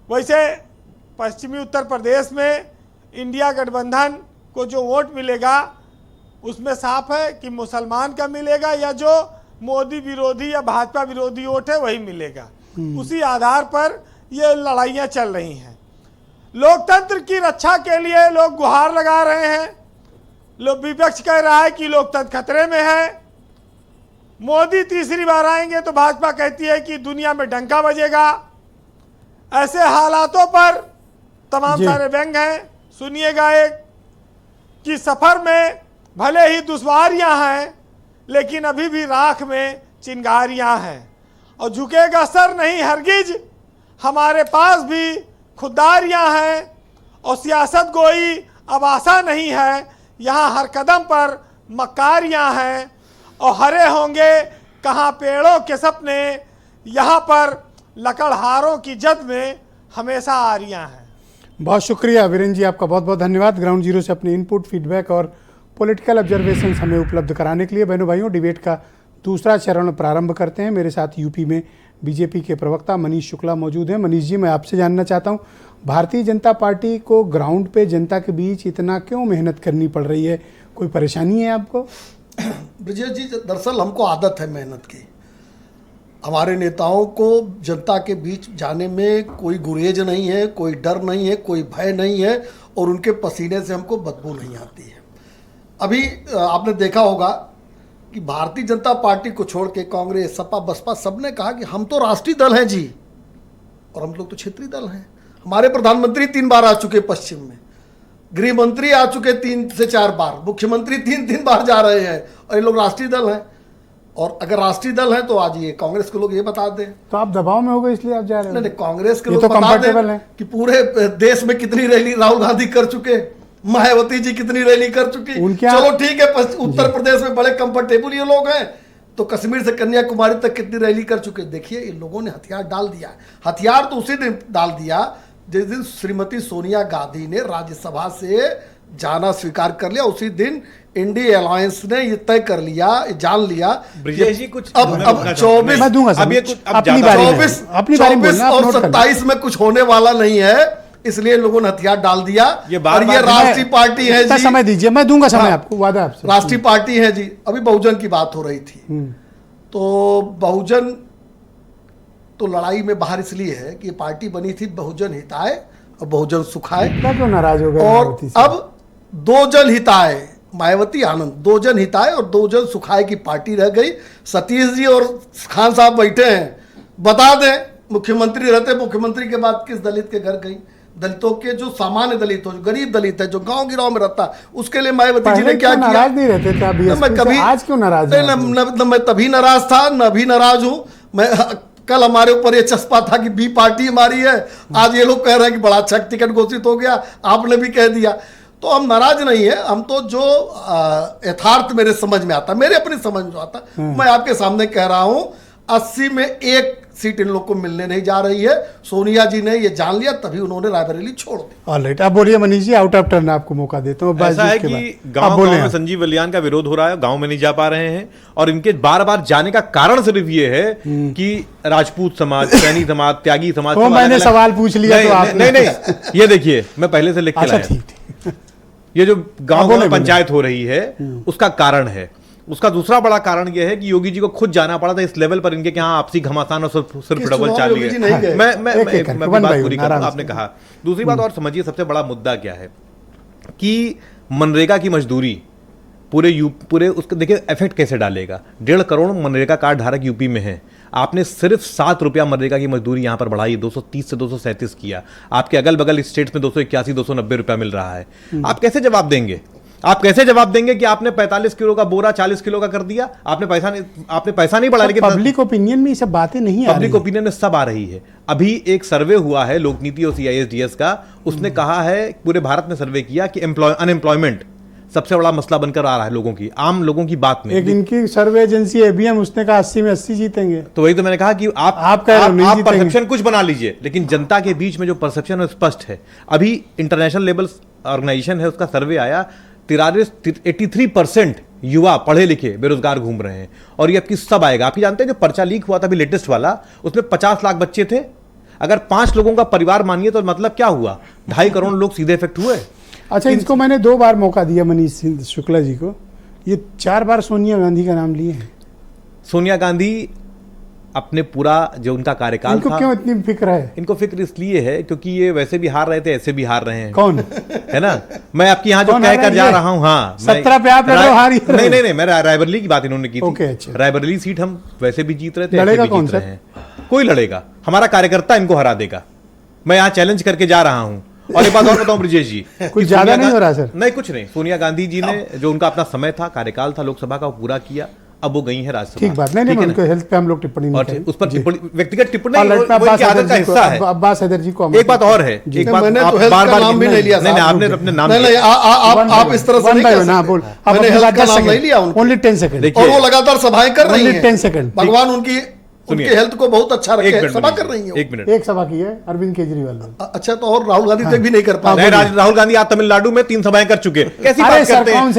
वैसे पश्चिमी उत्तर प्रदेश में इंडिया गठबंधन को जो वोट मिलेगा उसमें साफ है कि मुसलमान का मिलेगा या जो मोदी विरोधी या भाजपा विरोधी वोट है वही मिलेगा। उसी आधार पर ये लड़ाइयाँ चल रही हैं। लोकतंत्र की रक्षा के लिए लोग गुहार लगा रहे हैं। लोग विपक्ष कह रहा है कि लोकतंत्र खतरे में है। मोदी तीसरी बार आएंगे तो भाजपा कहती है कि दुनिया में डंका बजेगा। ऐसे हालातों पर तमाम सारे व्यंग हैं। सुनिएगा एक कि सफर में भले ही दुश्वारियां हैं लेकिन अभी भी राख में चिंगारियां हैं, और झुकेगा सर नहीं हरगिज, हमारे पास भी खुदारियां हैं, और सियासत गोई अब आसान नहीं है, यहाँ हर कदम पर मकारियां हैं, और हरे होंगे कहाँ पेड़ों के सपने, यहाँ पर लकड़हारों की जद में हमेशा आरियां हैं। बहुत शुक्रिया वीरेंद्र जी, आपका बहुत बहुत धन्यवाद ग्राउंड जीरो से अपने इनपुट, फीडबैक और पॉलिटिकल ऑब्जर्वेशन हमें उपलब्ध कराने के लिए। बहनों भाइयों, डिबेट का दूसरा चरण प्रारंभ करते हैं। मेरे साथ यूपी में बीजेपी के प्रवक्ता मनीष शुक्ला मौजूद हैं। मनीष जी, मैं आपसे जानना चाहता हूं, भारतीय जनता पार्टी को ग्राउंड पे जनता के बीच इतना क्यों मेहनत करनी पड़ रही है? कोई परेशानी है आपको? ब्रजेश जी, दरअसल हमको आदत है मेहनत की। हमारे नेताओं को जनता के बीच जाने में कोई गुरेज नहीं है, कोई डर नहीं है, कोई भय नहीं है, और उनके पसीने से हमको बदबू नहीं आती है। अभी आपने देखा होगा कि भारतीय जनता पार्टी को छोड़ के कांग्रेस, सपा, बसपा सबने कहा कि हम तो राष्ट्रीय दल हैं जी, और हम लोग तो क्षेत्रीय दल हैं। हमारे प्रधानमंत्री 3 बार आ चुके पश्चिम में, गृह मंत्री आ चुके 3 से 4 बार, मुख्यमंत्री 3 बार जा रहे हैं, और ये लोग राष्ट्रीय दल हैं। और अगर राष्ट्रीय दल है तो आज ये कांग्रेस के लोग ये बता दें। तो आप दबाव में हो गए इसलिए आप जा रहे हैं? नहीं, कांग्रेस के ये लोग तो बता कंफर्टेबल दें है कि पूरे देश में कितनी रैली राहुल गांधी कर चुके, मायावती जी कितनी रैली कर चुकी। चलो ठीक है, उत्तर प्रदेश में बड़े कंफर्टेबल ये लोग हैं, तो कश्मीर से कन्याकुमारी तक कितनी रैली कर चुके। देखिए, इन लोगों ने हथियार डाल दिया। हथियार तो उसी दिन डाल दिया जिस दिन श्रीमती सोनिया गांधी ने राज्यसभा से जाना स्वीकार कर लिया। उसी दिन इंडिया अलायंस ने ये तय कर लिया, जान लिया। ब्रजेश जी, कुछ अब 24 मैं दूंगा, अब ये कुछ अपनी बारी 24 और 27 में कुछ होने वाला नहीं है। इसलिए लोगों ने हथियार डाल दिया। ये बार और ये बार राष्ट्रीय पार्टी है इतना जी। समय दीजिए, मैं दूंगा समय हाँ, आपको, वादा आपसे। राष्ट्रीय पार्टी है जी। अभी बहुजन की बात हो रही थी, तो बहुजन तो लड़ाई में बाहर इसलिए है कि ये पार्टी बनी थी बहुजन हिताय और बहुजन सुखाय, इतना क्यों नाराज हो गए और मायावती से? अब दो जन हिताय, मायावती आनंद, दो जन हिताय और दो जन सुखाय की पार्टी रह गई। सतीश जी और खान साहब बैठे हैं, बता दें मुख्यमंत्री रहते, मुख्यमंत्री के बाद किस दलित के घर गई? दलितों के जो सामान्य दलित हो, जो गरीब दलित है, जो गांव गिराव में रहता, उसके लिए मायावती जी ने क्या किया? नाराज नहीं रहते थे अभी, मैं कभी, आज क्यों नाराज हैं आप लोग? मैं तभी नाराज था, न अभी नाराज हूं मैं। कल हमारे ऊपर ये चस्पा था कि बी पार्टी हमारी है, आज ये लोग कह रहे हैं कि बड़ा अच्छा टिकट घोषित हो गया, आपने भी कह दिया। तो हम नाराज नहीं है, हम तो जो यथार्थ मेरे समझ में आता, मेरे अपनी समझ में आता, मैं आपके सामने कह रहा हूं 80 में 1 सीट इन लोग को मिलने नहीं जा रही है। सोनिया जी ने ये जान लिया, तभी उन्होंने रायबरेली छोड़ दी। ऑलराइट, अब बोलिए Manish ji, out of turn आपको मौका देता हूँ। ऐसा है कि गांव में संजीव बलियान का विरोध हो रहा है, गांव में नहीं जा पा रहे हैं, और इनके बार बार जाने का कारण सिर्फ ये है कि राजपूत समाज, सैनी समाज, त्यागी समाज। तो मैंने सवाल पूछ लिया तो आपने नहीं, ये देखिए मैं पहले से लिख के लाया। ठीक, ये जो गांव में पंचायत हो रही है उसका कारण है। उसका दूसरा बड़ा कारण यह है कि योगी जी को खुद जाना पड़ा था इस लेवल पर, इनके यहाँ आपसी घमासान और सिर्फ डबल चाल है। मैं बात पूरी करूं, आपने कहा। दूसरी बात और समझिए, सबसे बड़ा मुद्दा क्या है कि मनरेगा की मजदूरी पूरे उसको देखिए इफेक्ट कैसे डालेगा। 1.5 करोड़ मनरेगा कार्ड धारक यूपी में है, आपने सिर्फ 7 रुपया मनरेगा की मजदूरी यहां पर बढ़ाई, 230 से 237 किया। आपके अगल बगल स्टेट्स में 281, 290 रुपया मिल रहा है। आप कैसे जवाब देंगे? आप कैसे जवाब देंगे कि आपने 45 किलो का बोरा 40 किलो का कर दिया? आपने पैसा नहीं बढ़ा, लेकिन पब्लिक ओपिनियन में ये सब बातें नहीं आ रही। पब्लिक ओपिनियन में सब आ रही है। अभी एक सर्वे हुआ है लोक नीति और CISDS का, उसने कहा है, पूरे भारत में सर्वे किया कि अनएम्प्लॉयमेंट सबसे बड़ा मसला बनकर आ रहा है लोगों की, आम लोगों की बात में। एक इनकी सर्वे एजेंसी ABM, उसने कहा 80 में 80 जीतेंगे। तो वही तो मैंने कहा कि आप परसेप्शन कुछ बना लीजिए, लेकिन जनता के बीच में जो परसेप्शन है स्पष्ट है। अभी इंटरनेशनल लेवल ऑर्गेनाइजेशन है, उसका सर्वे आया, 83% युवा पढ़े लिखे बेरोजगार घूम रहे हैं। और ये आपकी सब आएगा। आप ही जानते हैं जो पर्चा लीक हुआ था अभी लेटेस्ट वाला, उसमें 50 लाख बच्चे थे। अगर 5 लोगों का परिवार मानिए तो मतलब क्या हुआ? 2.5 करोड़ लोग सीधे इफेक्ट हुए। अच्छा, इसको मैंने 2 बार मौका दिया मनीष शुक्ला जी को, ये 4 बार सोनिया गांधी का नाम लिए हैं। सोनिया गांधी अपने पूरा जो उनका कार्यकाल इनको था, क्यों इतनी फिक्र है? इनको फिक्र इसलिए है क्योंकि ये वैसे भी हार रहे थे, ऐसे भी हार रहे हैं। कौन है ना? मैं आपकी यहाँ जो कह कर जा रहा हूँ, हाँ 17 पे आप हारी। नहीं, मैं रायबरेली की बात इन्होंने की थी। अच्छा। रायबरेली सीट हम वैसे भी जीत रहे थे, लड़ेगा कौन सा? कोई लड़ेगा, हमारा कार्यकर्ता इनको हरा देगा। मैं यहाँ चैलेंज करके जा रहा हूँ। और एक बात और बताऊं ब्रिजेश जी, कुछ ज्यादा नहीं हो रहा सर? नहीं, कुछ नहीं। सोनिया गांधी जी ने जो उनका अपना समय था, कार्यकाल था लोकसभा का, वो पूरा किया। अब वो गई है राज्यसभा। ठीक बात, नहीं उनके हेल्थ पे हम लोग टिप्पणी नहीं करेंगे। उस पर व्यक्तिगत टिप्पणी इनकी आदत का हिस्सा है। अब्बास हैदर जी को एक बात और है, एक बात मैंने आप तो हेल्थ का बार-बार नाम भी नहीं लिया। नहीं, आपने अपने नाम नहीं, आप इस तरह से नहीं कह सकते। बोल, मैंने हेल्थ का नाम नहीं लिया उनका। Only 10 second. और वो लगातार सभाएं कर रही हैं। 10 सेकंड। भगवान उनकी हेल्थ को बहुत अच्छा रखे, सभा कर रही है। 1 मिनट। एक सभा की है अरविंद केजरीवाल ने। अच्छा, तो और राहुल गांधी तक भी नहीं कर पाए। राहुल गांधी आज तमिलनाडु में 3 सभाएं कर चुके हैं। कैसी बात करते हैं?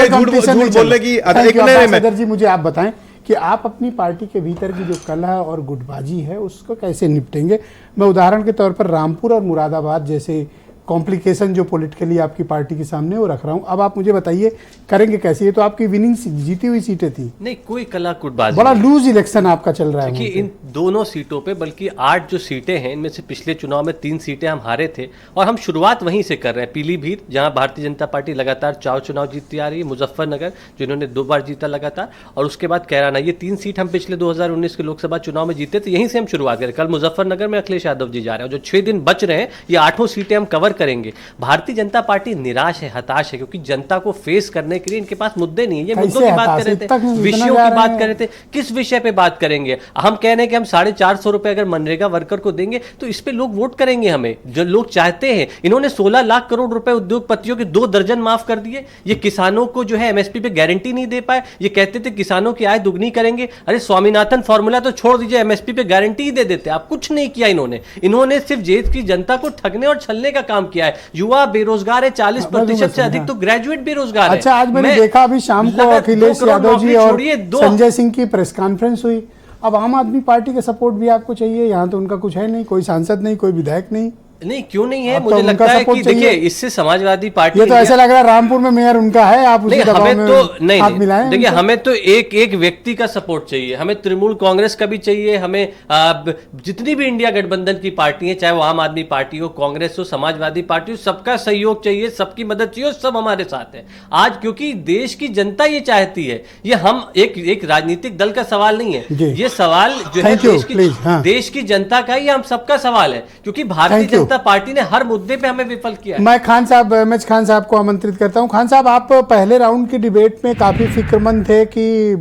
झूठ बोलने की। हैदर जी, मुझे आप बताएं कि आप अपनी पार्टी के भीतर की जो कलह और गुटबाजी है उसको कैसे निपटेंगे? मैं उदाहरण के तौर पर रामपुर और मुरादाबाद जैसे कॉम्प्लिकेशन जो पॉलिटिकली आपकी पार्टी के सामने वो रख रहा हूं। अब आप मुझे बताइए करेंगे कैसे? ये तो आपकी विनिंग जीती हुई सीटें थी। नहीं, कोई कला कुटबाजी, बड़ा लूज इलेक्शन आपका चल रहा है। देखिए, इन दोनों सीटों पे, बल्कि 8 जो सीटें हैं, इनमें से पिछले चुनाव में 3 सीटें हम हारे थे, और हम शुरुआत वहीं से कर रहे हैं। पीलीभीत, जहां भारतीय जनता पार्टी लगातार 4 चुनाव जीतती आ रही है, मुजफ्फरनगर जिन्होंने 2 बार जीता लगातार, और उसके बाद कैराना। ये 3 सीट हम पिछले 2019 के लोकसभा चुनाव में जीते थे, यहीं से हम शुरुआत करें। कल मुजफ्फरनगर में अखिलेश यादव जी जा रहे हैं। जो 6 दिन बच रहे हैं, ये 8 सीटें हम कवर करेंगे। भारतीय जनता पार्टी निराश है, हताश है, क्योंकि जनता को फेस करने के लिए इनके पास मुद्दे नहीं है। ये मुद्दों की बात कर रहे थे, विषयों की बात कर रहे थे। किस विषय पे बात करेंगे? हम कह रहे हैं कि हम 450 रुपए अगर मनरेगा वर्कर को देंगे तो इस पे लोग वोट करेंगे हमें, जो लोग चाहते हैं। इन्होंने 16 लाख करोड़ रुपए उद्योगपतियों के 2 दर्जन माफ कर दिए। ये किसानों को जो है MSP पे गारंटी नहीं दे पाए। ये कहते थे किसानों की आय दुगनी करेंगे। अरे स्वामीनाथन फॉर्मूला तो छोड़ दीजिए, MSP पे गारंटी ही दे देते। आप कुछ नहीं किया इन्होंने सिर्फ देश की जनता को ठगने और छलने का काम किया है। युवा बेरोजगार है, 40% से अधिक तो ग्रेजुएट बेरोजगार है। अच्छा, आज मैंने देखा अभी शाम को अखिलेश यादव जी और संजय सिंह की प्रेस कॉन्फ्रेंस हुई। अब आम आदमी पार्टी का सपोर्ट भी आपको चाहिए, यहाँ तो उनका कुछ है नहीं, कोई सांसद नहीं, कोई विधायक नहीं। नहीं, क्यों नहीं है? अब तो मुझे उनका लगता है सपोर्ट कि देखिए, चाहिए। इससे समाजवादी पार्टी ये तो ऐसा लग रहा है रामपुर में मेयर उनका है, आप उसी नहीं, दबाव हमें में तो नहीं, हाथ मिलाएं देखिए, उनसे। हमें तो एक एक व्यक्ति का सपोर्ट चाहिए, हमें तृणमूल कांग्रेस का भी चाहिए, हमें जितनी भी इंडिया गठबंधन की पार्टी है, चाहे वो आम आदमी पार्टी हो, कांग्रेस हो, समाजवादी पार्टी हो, सबका सहयोग चाहिए, सबकी मदद चाहिए, और सब हमारे साथ है आज, क्योंकि देश की जनता ये चाहती है। ये हम एक राजनीतिक दल का सवाल नहीं जी। है, ये सवाल जो है Thank you, देश की please, हाँ। देश की जनता का, ये हम सबका सवाल है, क्योंकि भारतीय Thank you। जनता पार्टी ने हर मुद्दे पे हमें विफल किया है। मैं खान साहब, एमएच खान साहब को आमंत्रित करता हूं। खान साहब, आप पहले राउंड की डिबेट में काफ़ी फिक्रमंद थे कि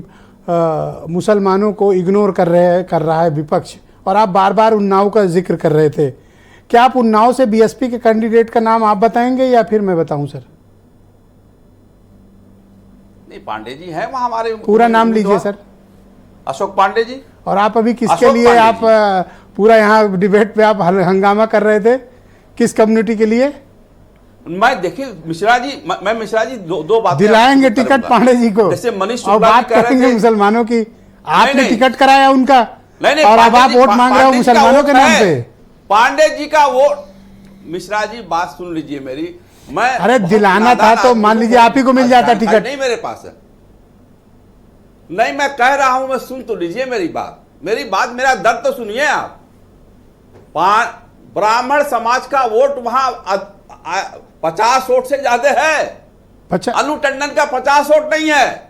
मुसलमानों को इग्नोर कर रहा है विपक्ष, और आप बार बार उन्नाव का जिक्र कर रहे थे। क्या आप उन्नाव से बीएसपी के कैंडिडेट का नाम आप बताएंगे या फिर मैं बताऊं सर? नहीं, पांडे जी हैं वहाँ हमारे पूरा नाम लीजिए सर। अशोक पांडे जी। और आप अभी किसके अशोक लिए पांडे आप पूरा यहाँ डिबेट पे आप हंगामा कर रहे थे, किस कम्युनिटी के लिए? मैं देखिए मिश्रा जी, मैं मिश्रा जी दो बातें दिलाएंगे आपको टिकट करूंगा। पांडे जी को, जैसे मनीष और शुक्ला जी बात कह रहे करेंगे थे मुसलमानों की। आपने नहीं। टिकट कराया उनका, नहीं, और अब पांडे आप जी- वोट मांग रहे हो पांडे जी का मुसलमानों के वोट नाम है। पे। पांडे जी का वोट, मिश्रा जी बात सुन लीजिए मेरी। मैं अरे बहुत दिलाना था नादान तो आदमी मान हूं, लीजिए आप ही को मिल जाता जानकारी टिकट। नहीं मेरे पास है। नहीं, मैं कह रहा हूं, मैं सुन तो लीजिए मेरी बात, मेरा दर्द तो सुनिए आप। ब्राह्मण समाज का वोट वहां 50 वोट से ज्यादा है। अच्छा, अनु टंडन का 50 वोट नहीं है।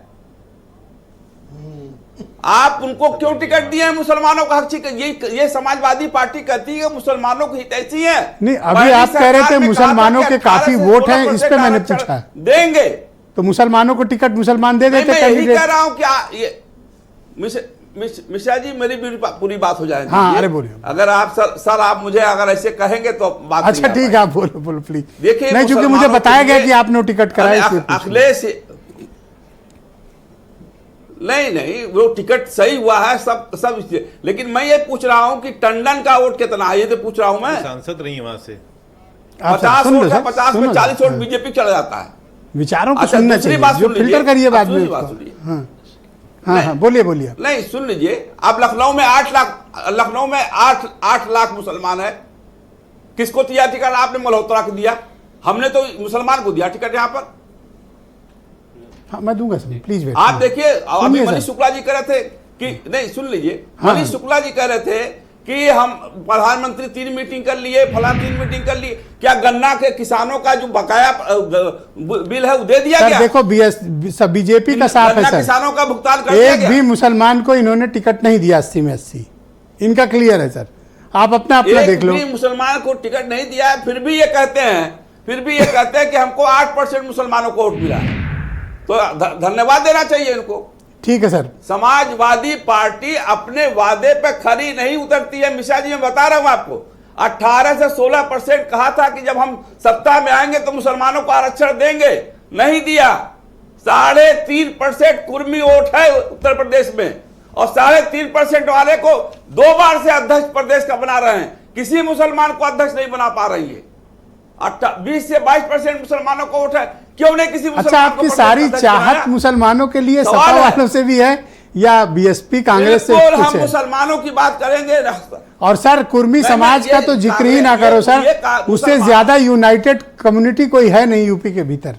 आप उनको क्यों टिकट दिए हैं? मुसलमानों का हक ये समाजवादी पार्टी कहती है कि मुसलमानों की हितैषी है। नहीं, अभी पहली आप कह रहे सरकार थे में मुसलमानों कहा था के कि काफी 18 से वोट हैं, 16% इस पे मैंने आरक्षण पूछा। देंगे। तो मुसलमानों को टिकट मुसलमान दे नहीं, देते मैं यही कैंडिडेट। कह रहा हूं कि ये मिश्रा जी, मेरी पूरी बात हो जाएगी। हाँ, अरे बोलिए। अगर आप सर आप मुझे अगर ऐसे कहेंगे तो बात अच्छा नहीं आ ठीक है, आप बोलो बोलो प्लीज। देखिए, नहीं, चूंकि मुझे मुसलमानों बताया के गया लिए- कि आपने टिकट कराया, इसलिए पूछ रहा हूं। अखिलेश नहीं, वो टिकट सही हुआ है सब इसलिए। लेकिन मैं ये पूछ रहा हूं कि टंडन का वोट कितना है, ये तो पूछ रहा हूं मैं। सांसद रही है वहां से। आप 50 सुन लो वोट है, सर, 50 में सुनो 40 सर। वोट बीजेपी चला जाता है। विचारों को अच्छा, सुनना दूसरी चाहिए, बात जो सुन लीजिए। फिल्टर करिए बाद में दूसरी बात उसको। सुनिए। हाँ हाँ हाँ, बोलिए बोलिए। नहीं, सुन लीजिए। आप लखनऊ में 8 लाख मुसलमान है। किसको दिया टिकट? आपने मल्होत्रा को दिया, हमने तो मुसलमान को दिया टिकट यहाँ पर। हाँ, मैं दूंगा सर, प्लीज वेट। आप देखिए, अभी सुनिए मनीष सर। शुक्ला जी कह रहे थे कि नहीं, सुन लीजिए। हाँ, मनीष हाँ। शुक्ला जी कह रहे थे कि हम प्रधानमंत्री 3 मीटिंग कर लिए, फला 3 मीटिंग कर लिए। क्या गन्ना के किसानों का जो बकाया बिल है वो दे दिया सर गया? देखो, बीजेपी का साफ है गन्ना सर, किसानों का भुगतान कर दिया एक गया। भी मुसलमान को इन्होंने टिकट नहीं दिया 80 में 80, इनका क्लियर है सर। आप अपना देख लो। एक भी मुसलमान को टिकट नहीं दिया है, फिर भी ये कहते हैं कि हमको 8% मुसलमानों को वोट मिला है। तो धन्यवाद देना चाहिए इनको। ठीक है सर। समाजवादी पार्टी अपने वादे पे खरी नहीं उतरती है। मिश्रा जी, मैं बता रहा हूं आपको, 18 से 16% कहा था कि जब हम सत्ता में आएंगे तो मुसलमानों को आरक्षण देंगे, नहीं दिया। 3.5% कुर्मी वोट है उत्तर प्रदेश में, और 3.5% वाले को 2 बार से अध्यक्ष प्रदेश का बना रहे हैं। किसी मुसलमान को अध्यक्ष नहीं बना पा रही है। 20 से 22% मुसलमानों को वोट है, क्यों नहीं किसी मुसलमान अच्छा, को आपकी प्रदेश सारी अध्यक्ष बनाया? चाहत मुसलमानों के लिए सवाल सपा है। वालों से भी है या बीएसपी कांग्रेस से बिल्कुल, कुछ हम है? मुसलमानों की बात करेंगे। और सर, कुर्मी नहीं, समाज ये का तो जिक्र ही ना करो सर, उससे मुसलमान- ज्यादा यूनाइटेड कम्युनिटी कोई है नहीं यूपी के भीतर।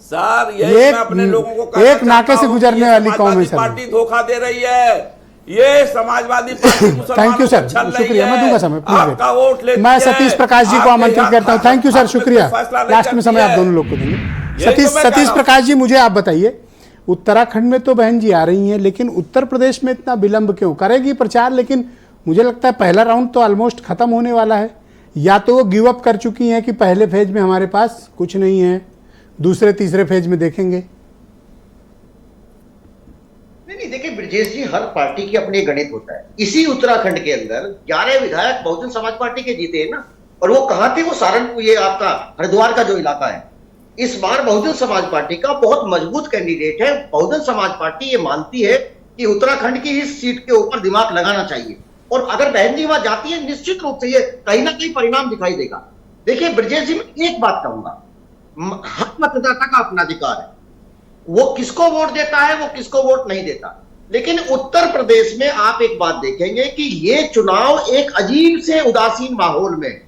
सर, ये एक- मैं अपने लोगों को कहना एक नाके चाहता से हूं गुजरने कि ये वाली कौम है समाजवादी सर। पार्टी धोखा दे रही है। ये समाजवादी पार्टी मुसलमानों थैंक यू सर, को छल रही शुक्रिया। है। मैं दूंगा समय, प्लीज वेट। आपका वोट लेती मैं है, सतीश प्रकाश जी को आपके आमंत्रित यहाँ करता हूँ। थैंक यू सर, आपके शुक्रिया। फैसला नहीं लास्ट में समय करती आप है। दोनों लोग को देंगे। यही तो मैं कह सतीश रहा हूं। प्रकाश जी, मुझे आप बताइए, उत्तराखंड में तो बहन जी आ रही हैं, लेकिन उत्तर प्रदेश में इतना विलंब क्यों? करेगी प्रचार, लेकिन मुझे लगता है पहला राउंड तो ऑलमोस्ट खत्म होने वाला है। या तो वो गिव अप कर चुकी हैं कि पहले फेज में हमारे पास कुछ नहीं है, दूसरे तीसरे फेज में देखेंगे। नहीं, देखिए ब्रजेश जी, हर पार्टी की अपनी गणित होता है। इसी उत्तराखंड के अंदर 11 विधायक बहुजन समाज पार्टी के जीते हैं ना, और वो कहाँ थे? वो सहारनपुर, ये आपका हरिद्वार का जो इलाका है। इस बार बहुजन समाज पार्टी का बहुत मजबूत कैंडिडेट है। बहुजन समाज पार्टी ये मानती है कि उत्तराखंड की इस सीट के ऊपर दिमाग लगाना चाहिए, और अगर बहन जी वहां जाती है, निश्चित रूप से ये कहीं ना कहीं परिणाम दिखाई देगा। देखिए ब्रजेश जी, मैं एक बात कहूंगा, हर मतदाता का अपना अधिकार है, वो किसको वोट देता है, वो किसको वोट नहीं देता। लेकिन उत्तर प्रदेश में आप एक बात देखेंगे कि ये चुनाव एक अजीब से उदासीन माहौल में,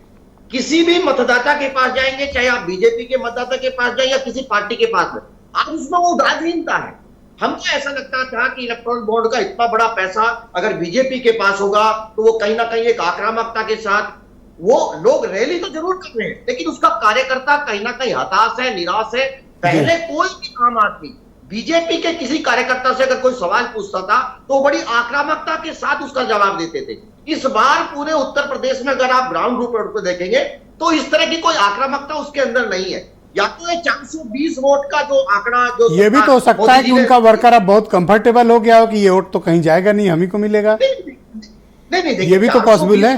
किसी भी मतदाता के पास जाएंगे, चाहे आप बीजेपी के मतदाता के पास जाए या किसी पार्टी के पास में, आप उसमें वो उदासीनता है। हमको ऐसा लगता था कि इलेक्ट्रॉनिक बॉन्ड का इतना बड़ा पैसा अगर बीजेपी के पास होगा तो वो कहीं ना कहीं एक आक्रामकता के साथ, वो लोग रैली तो जरूर कर रहे हैं लेकिन उसका कार्यकर्ता कहीं ना कहीं हताश है, निराश है। पहले कोई भी आम आदमी बीजेपी के किसी कार्यकर्ता से अगर कोई सवाल पूछता था तो बड़ी आक्रामकता के साथ उसका जवाब देते थे। इस बार पूरे उत्तर प्रदेश में अगर आप ग्राउंड रिपोर्ट को देखेंगे तो इस तरह की कोई आक्रामकता उसके अंदर नहीं है। या तो ये 420 वोट का जो आंकड़ा, जो ये भी तो हो सकता है कि उनका वर्कर अब बहुत कंफर्टेबल हो गया हो कि ये वोट तो कहीं जाएगा नहीं, हम ही को मिलेगा। नहीं, ये भी तो पॉसिबल है।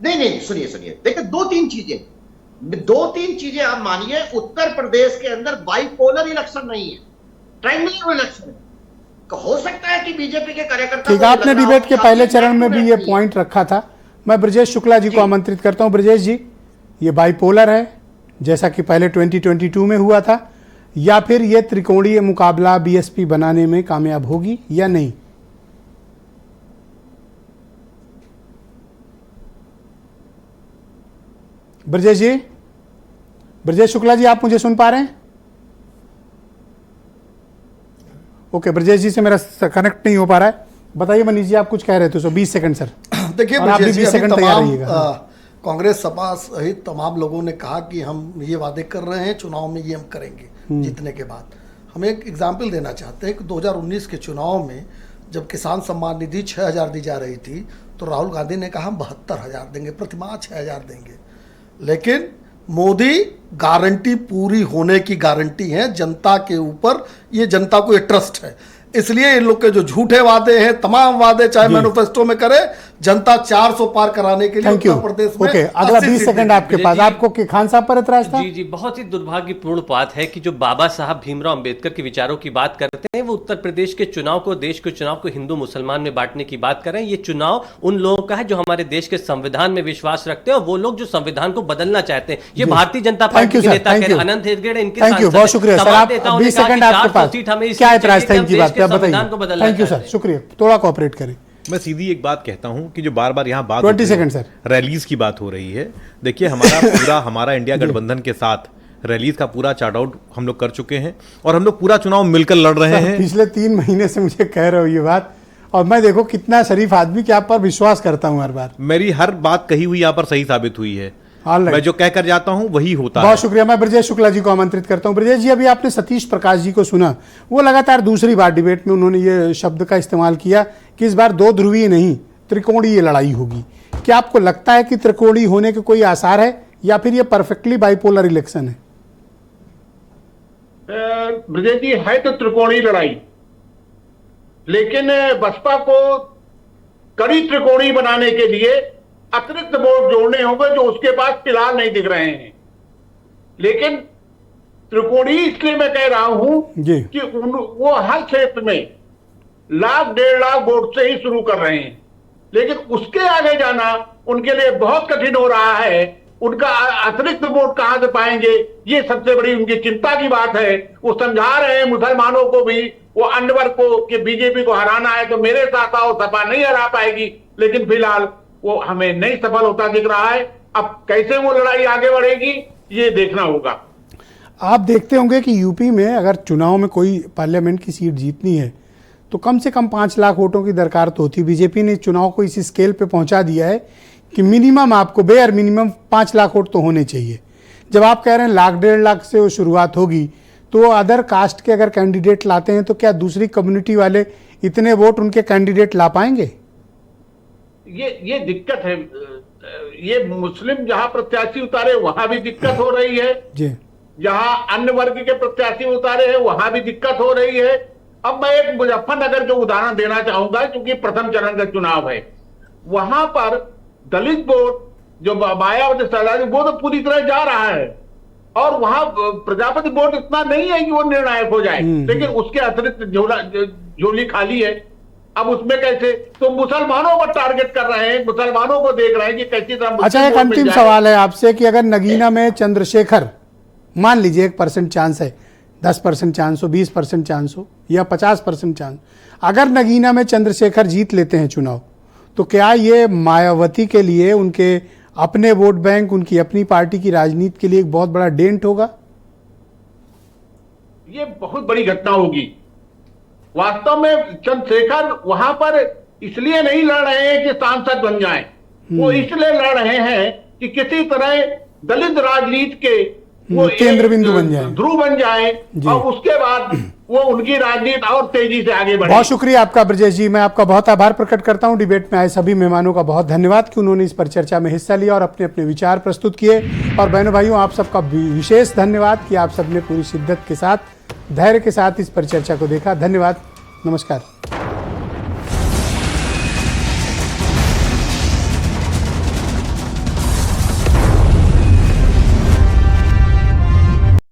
नहीं, सुनिए, देखिए दो तीन चीजें आप मानिए। उत्तर प्रदेश के अंदर बाइपोलर इलेक्शन नहीं है, ट्रायंगुलर इलेक्शन है। हो सकता है कि बीजेपी के कार्यकर्ता, ठीक, आपने डिबेट के पहले चरण में भी ये पॉइंट रखा था। मैं ब्रजेश शुक्ला जी को आमंत्रित करता हूं। ब्रजेश जी, ये बाइपोलर है जैसा कि पहले 2022 में हुआ था, या फिर ये त्रिकोणीय मुकाबला बीएसपी बनाने में कामयाब होगी या नहीं? ब्रजेश जी, ब्रजेश शुक्ला जी, आप मुझे सुन पा रहे हैं? ओके, ब्रजेश जी से मेरा कनेक्ट नहीं हो पा रहा है। बताइए मनीष जी, आप कुछ कह रहे थे, 20 सेकंड सर। देखिए आप भी 20 सेकंड तैयार रहिएगा। कांग्रेस सपा सहित तमाम लोगों ने कहा कि हम ये वादे कर रहे हैं, चुनाव में ये हम करेंगे जीतने के बाद। हम एक एग्जाम्पल देना चाहते हैं कि 2019 के चुनाव में जब किसान सम्मान निधि 6,000 दी जा रही थी तो राहुल गांधी ने कहा हम 72,000 देंगे, प्रतिमाह 6,000 देंगे। लेकिन मोदी गारंटी पूरी होने की गारंटी है जनता के ऊपर, ये जनता को ये ट्रस्ट है। इसलिए इन लोग के जो झूठे वादे हैं, तमाम वादे चाहे मैनिफेस्टो में करे, जनता 400 पार कराने के लिए उत्तर प्रदेश में। ओके, अगला 20 सेकंड आपके पास। आपको कि खान साहब पर एतराज था? जी, बहुत ही दुर्भाग्यपूर्ण बात है कि जो बाबा साहब भीमराव अंबेडकर के विचारों की बात करते हैं, वो उत्तर प्रदेश के चुनाव को, देश के चुनाव को हिंदू मुसलमान में बांटने की बात कर रहे हैं। ये चुनाव उन लोगों का है जो हमारे देश के संविधान में विश्वास रखते हैं और वो लोग जो संविधान को बदलना चाहते हैं। ये भारतीय जनता पार्टी के नेता अनंत हेगड़े, इनके बहुत शुक्रिया सर। आप 20 सेकंड आपके पास, क्या एतराज था इनकी बात पे, आप बताइए। थैंक यू सर, शुक्रिया, थोड़ा कोऑपरेट करें। मैं सीधी एक बात कहता हूं कि जो बार बार यहाँ बात 20 सेकंड सर, रैलीज की बात हो रही है। देखिए, हमारा इंडिया गठबंधन के साथ रैलीज का पूरा चार्ट आउट हम लोग कर चुके हैं और हम लोग पूरा चुनाव मिलकर लड़ रहे हैं। पिछले 3 महीने से मुझे कह रहे हो ये बात, और मैं देखो कितना शरीफ आदमी कि आप पर विश्वास करता हूं हर बार। मेरी हर बात कही हुई यहाँ पर सही साबित हुई है। मैं जो कहकर जाता हूं वही होता है। बहुत शुक्रिया। मैं ब्रजेश शुक्ला जी को आमंत्रित करता हूं। ब्रजेश जी, अभी आपने सतीश प्रकाश जी को सुना, वो लगातार दूसरी बार डिबेट में उन्होंने ये शब्द का इस्तेमाल किया कि इस बार 2 ध्रुवीय नहीं, त्रिकोणीय लड़ाई होगी। क्या आपको लगता है कि त्रिकोणीय होने के कोई आसार है या फिर ये परफेक्टली बाइपोलर इलेक्शन है? ब्रजेश जी, है तो त्रिकोणीय लड़ाई, लेकिन बसपा को कड़ी त्रिकोणीय बनाने के लिए अतिरिक्त वोट जोड़ने होंगे जो उसके पास फिलहाल नहीं दिख रहे हैं। लेकिन त्रिकोणीय इसलिए मैं कह रहा हूं कि वो हर क्षेत्र में 1,00,000-1.5 लाख वोट से ही शुरू कर रहे हैं, लेकिन उसके आगे जाना उनके लिए बहुत कठिन हो रहा है। उनका अतिरिक्त वोट कहां से पाएंगे, ये सबसे बड़ी उनकी चिंता की बात है। वो समझा रहे हैं मुसलमानों को भी, वो अन्य वर्ग को, कि बीजेपी को हराना है तो मेरे साथ आओ, सपा नहीं हरा पाएगी। लेकिन फिलहाल वो हमें नहीं सफल होता दिख रहा है। अब कैसे वो लड़ाई आगे बढ़ेगी ये देखना होगा। आप देखते होंगे कि यूपी में अगर चुनाव में कोई पार्लियामेंट की सीट जीतनी है तो कम से कम 5 लाख वोटों की दरकार तो होती है। बीजेपी ने चुनाव को इस स्केल पे पहुंचा दिया है कि मिनिमम, आपको बेयर मिनिमम 5 लाख वोट तो होने चाहिए। जब आप कह रहे हैं 1,00,000-1.5 लाख से वो शुरुआत होगी, तो अदर कास्ट के अगर कैंडिडेट लाते हैं तो क्या दूसरी कम्युनिटी वाले इतने वोट उनके कैंडिडेट ला पाएंगे? ये दिक्कत है। ये मुस्लिम जहां प्रत्याशी उतारे वहां भी दिक्कत हो रही है जी, जहां अन्य वर्ग के प्रत्याशी उतारे हैं वहां भी दिक्कत हो रही है। अब मैं एक मुजफ्फरनगर जो उदाहरण देना चाहूंगा, क्योंकि प्रथम चरण का चुनाव है, वहां पर दलित वोट जो मायावती शहजादी, वो तो पूरी तरह जा रहा है और वहां प्रजापति वोट इतना नहीं है कि वो निर्णायक हो जाए, लेकिन उसके अतिरिक्त झोली खाली है। अब उसमें कैसे, तो मुसलमानों को टारगेट कर रहे हैं, मुसलमानों को देख रहे हैं कि कैसी तरह। अच्छा, एक अंतिम सवाल है आपसे कि अगर नगीना में चंद्रशेखर, मान लीजिए 1% चांस है 10% चांस हो, 20% चांस हो या 50% चांस, अगर नगीना में चंद्रशेखर जीत लेते हैं चुनाव, तो क्या ये मायावती के लिए, उनके अपने वोट बैंक, उनकी अपनी पार्टी की राजनीति के लिए एक बहुत बड़ा डेंट होगा? ये बहुत बड़ी घटना होगी। वास्तव में चंद्रशेखर वहां पर इसलिए नहीं लड़ रहे हैं कि सांसद बन जाएं, वो इसलिए लड़ रहे हैं कि किसी तरह दलित राजनीति के वो केंद्र बिंदु बन जाए, ध्रुव बन जाए, और उसके बाद वो उनकी राजनीति और तेजी से आगे बढ़े। बहुत शुक्रिया आपका ब्रजेश जी, मैं आपका बहुत आभार प्रकट करता हूं। डिबेट में आए सभी मेहमानों का बहुत धन्यवाद कि उन्होंने इस पर चर्चा में हिस्सा लिया और अपने अपने विचार प्रस्तुत किए। और बहनों भाइयों, आप सबका विशेष धन्यवाद कि आप सबने पूरी शिद्दत के साथ, धैर्य के साथ इस पर चर्चा को देखा। धन्यवाद, नमस्कार।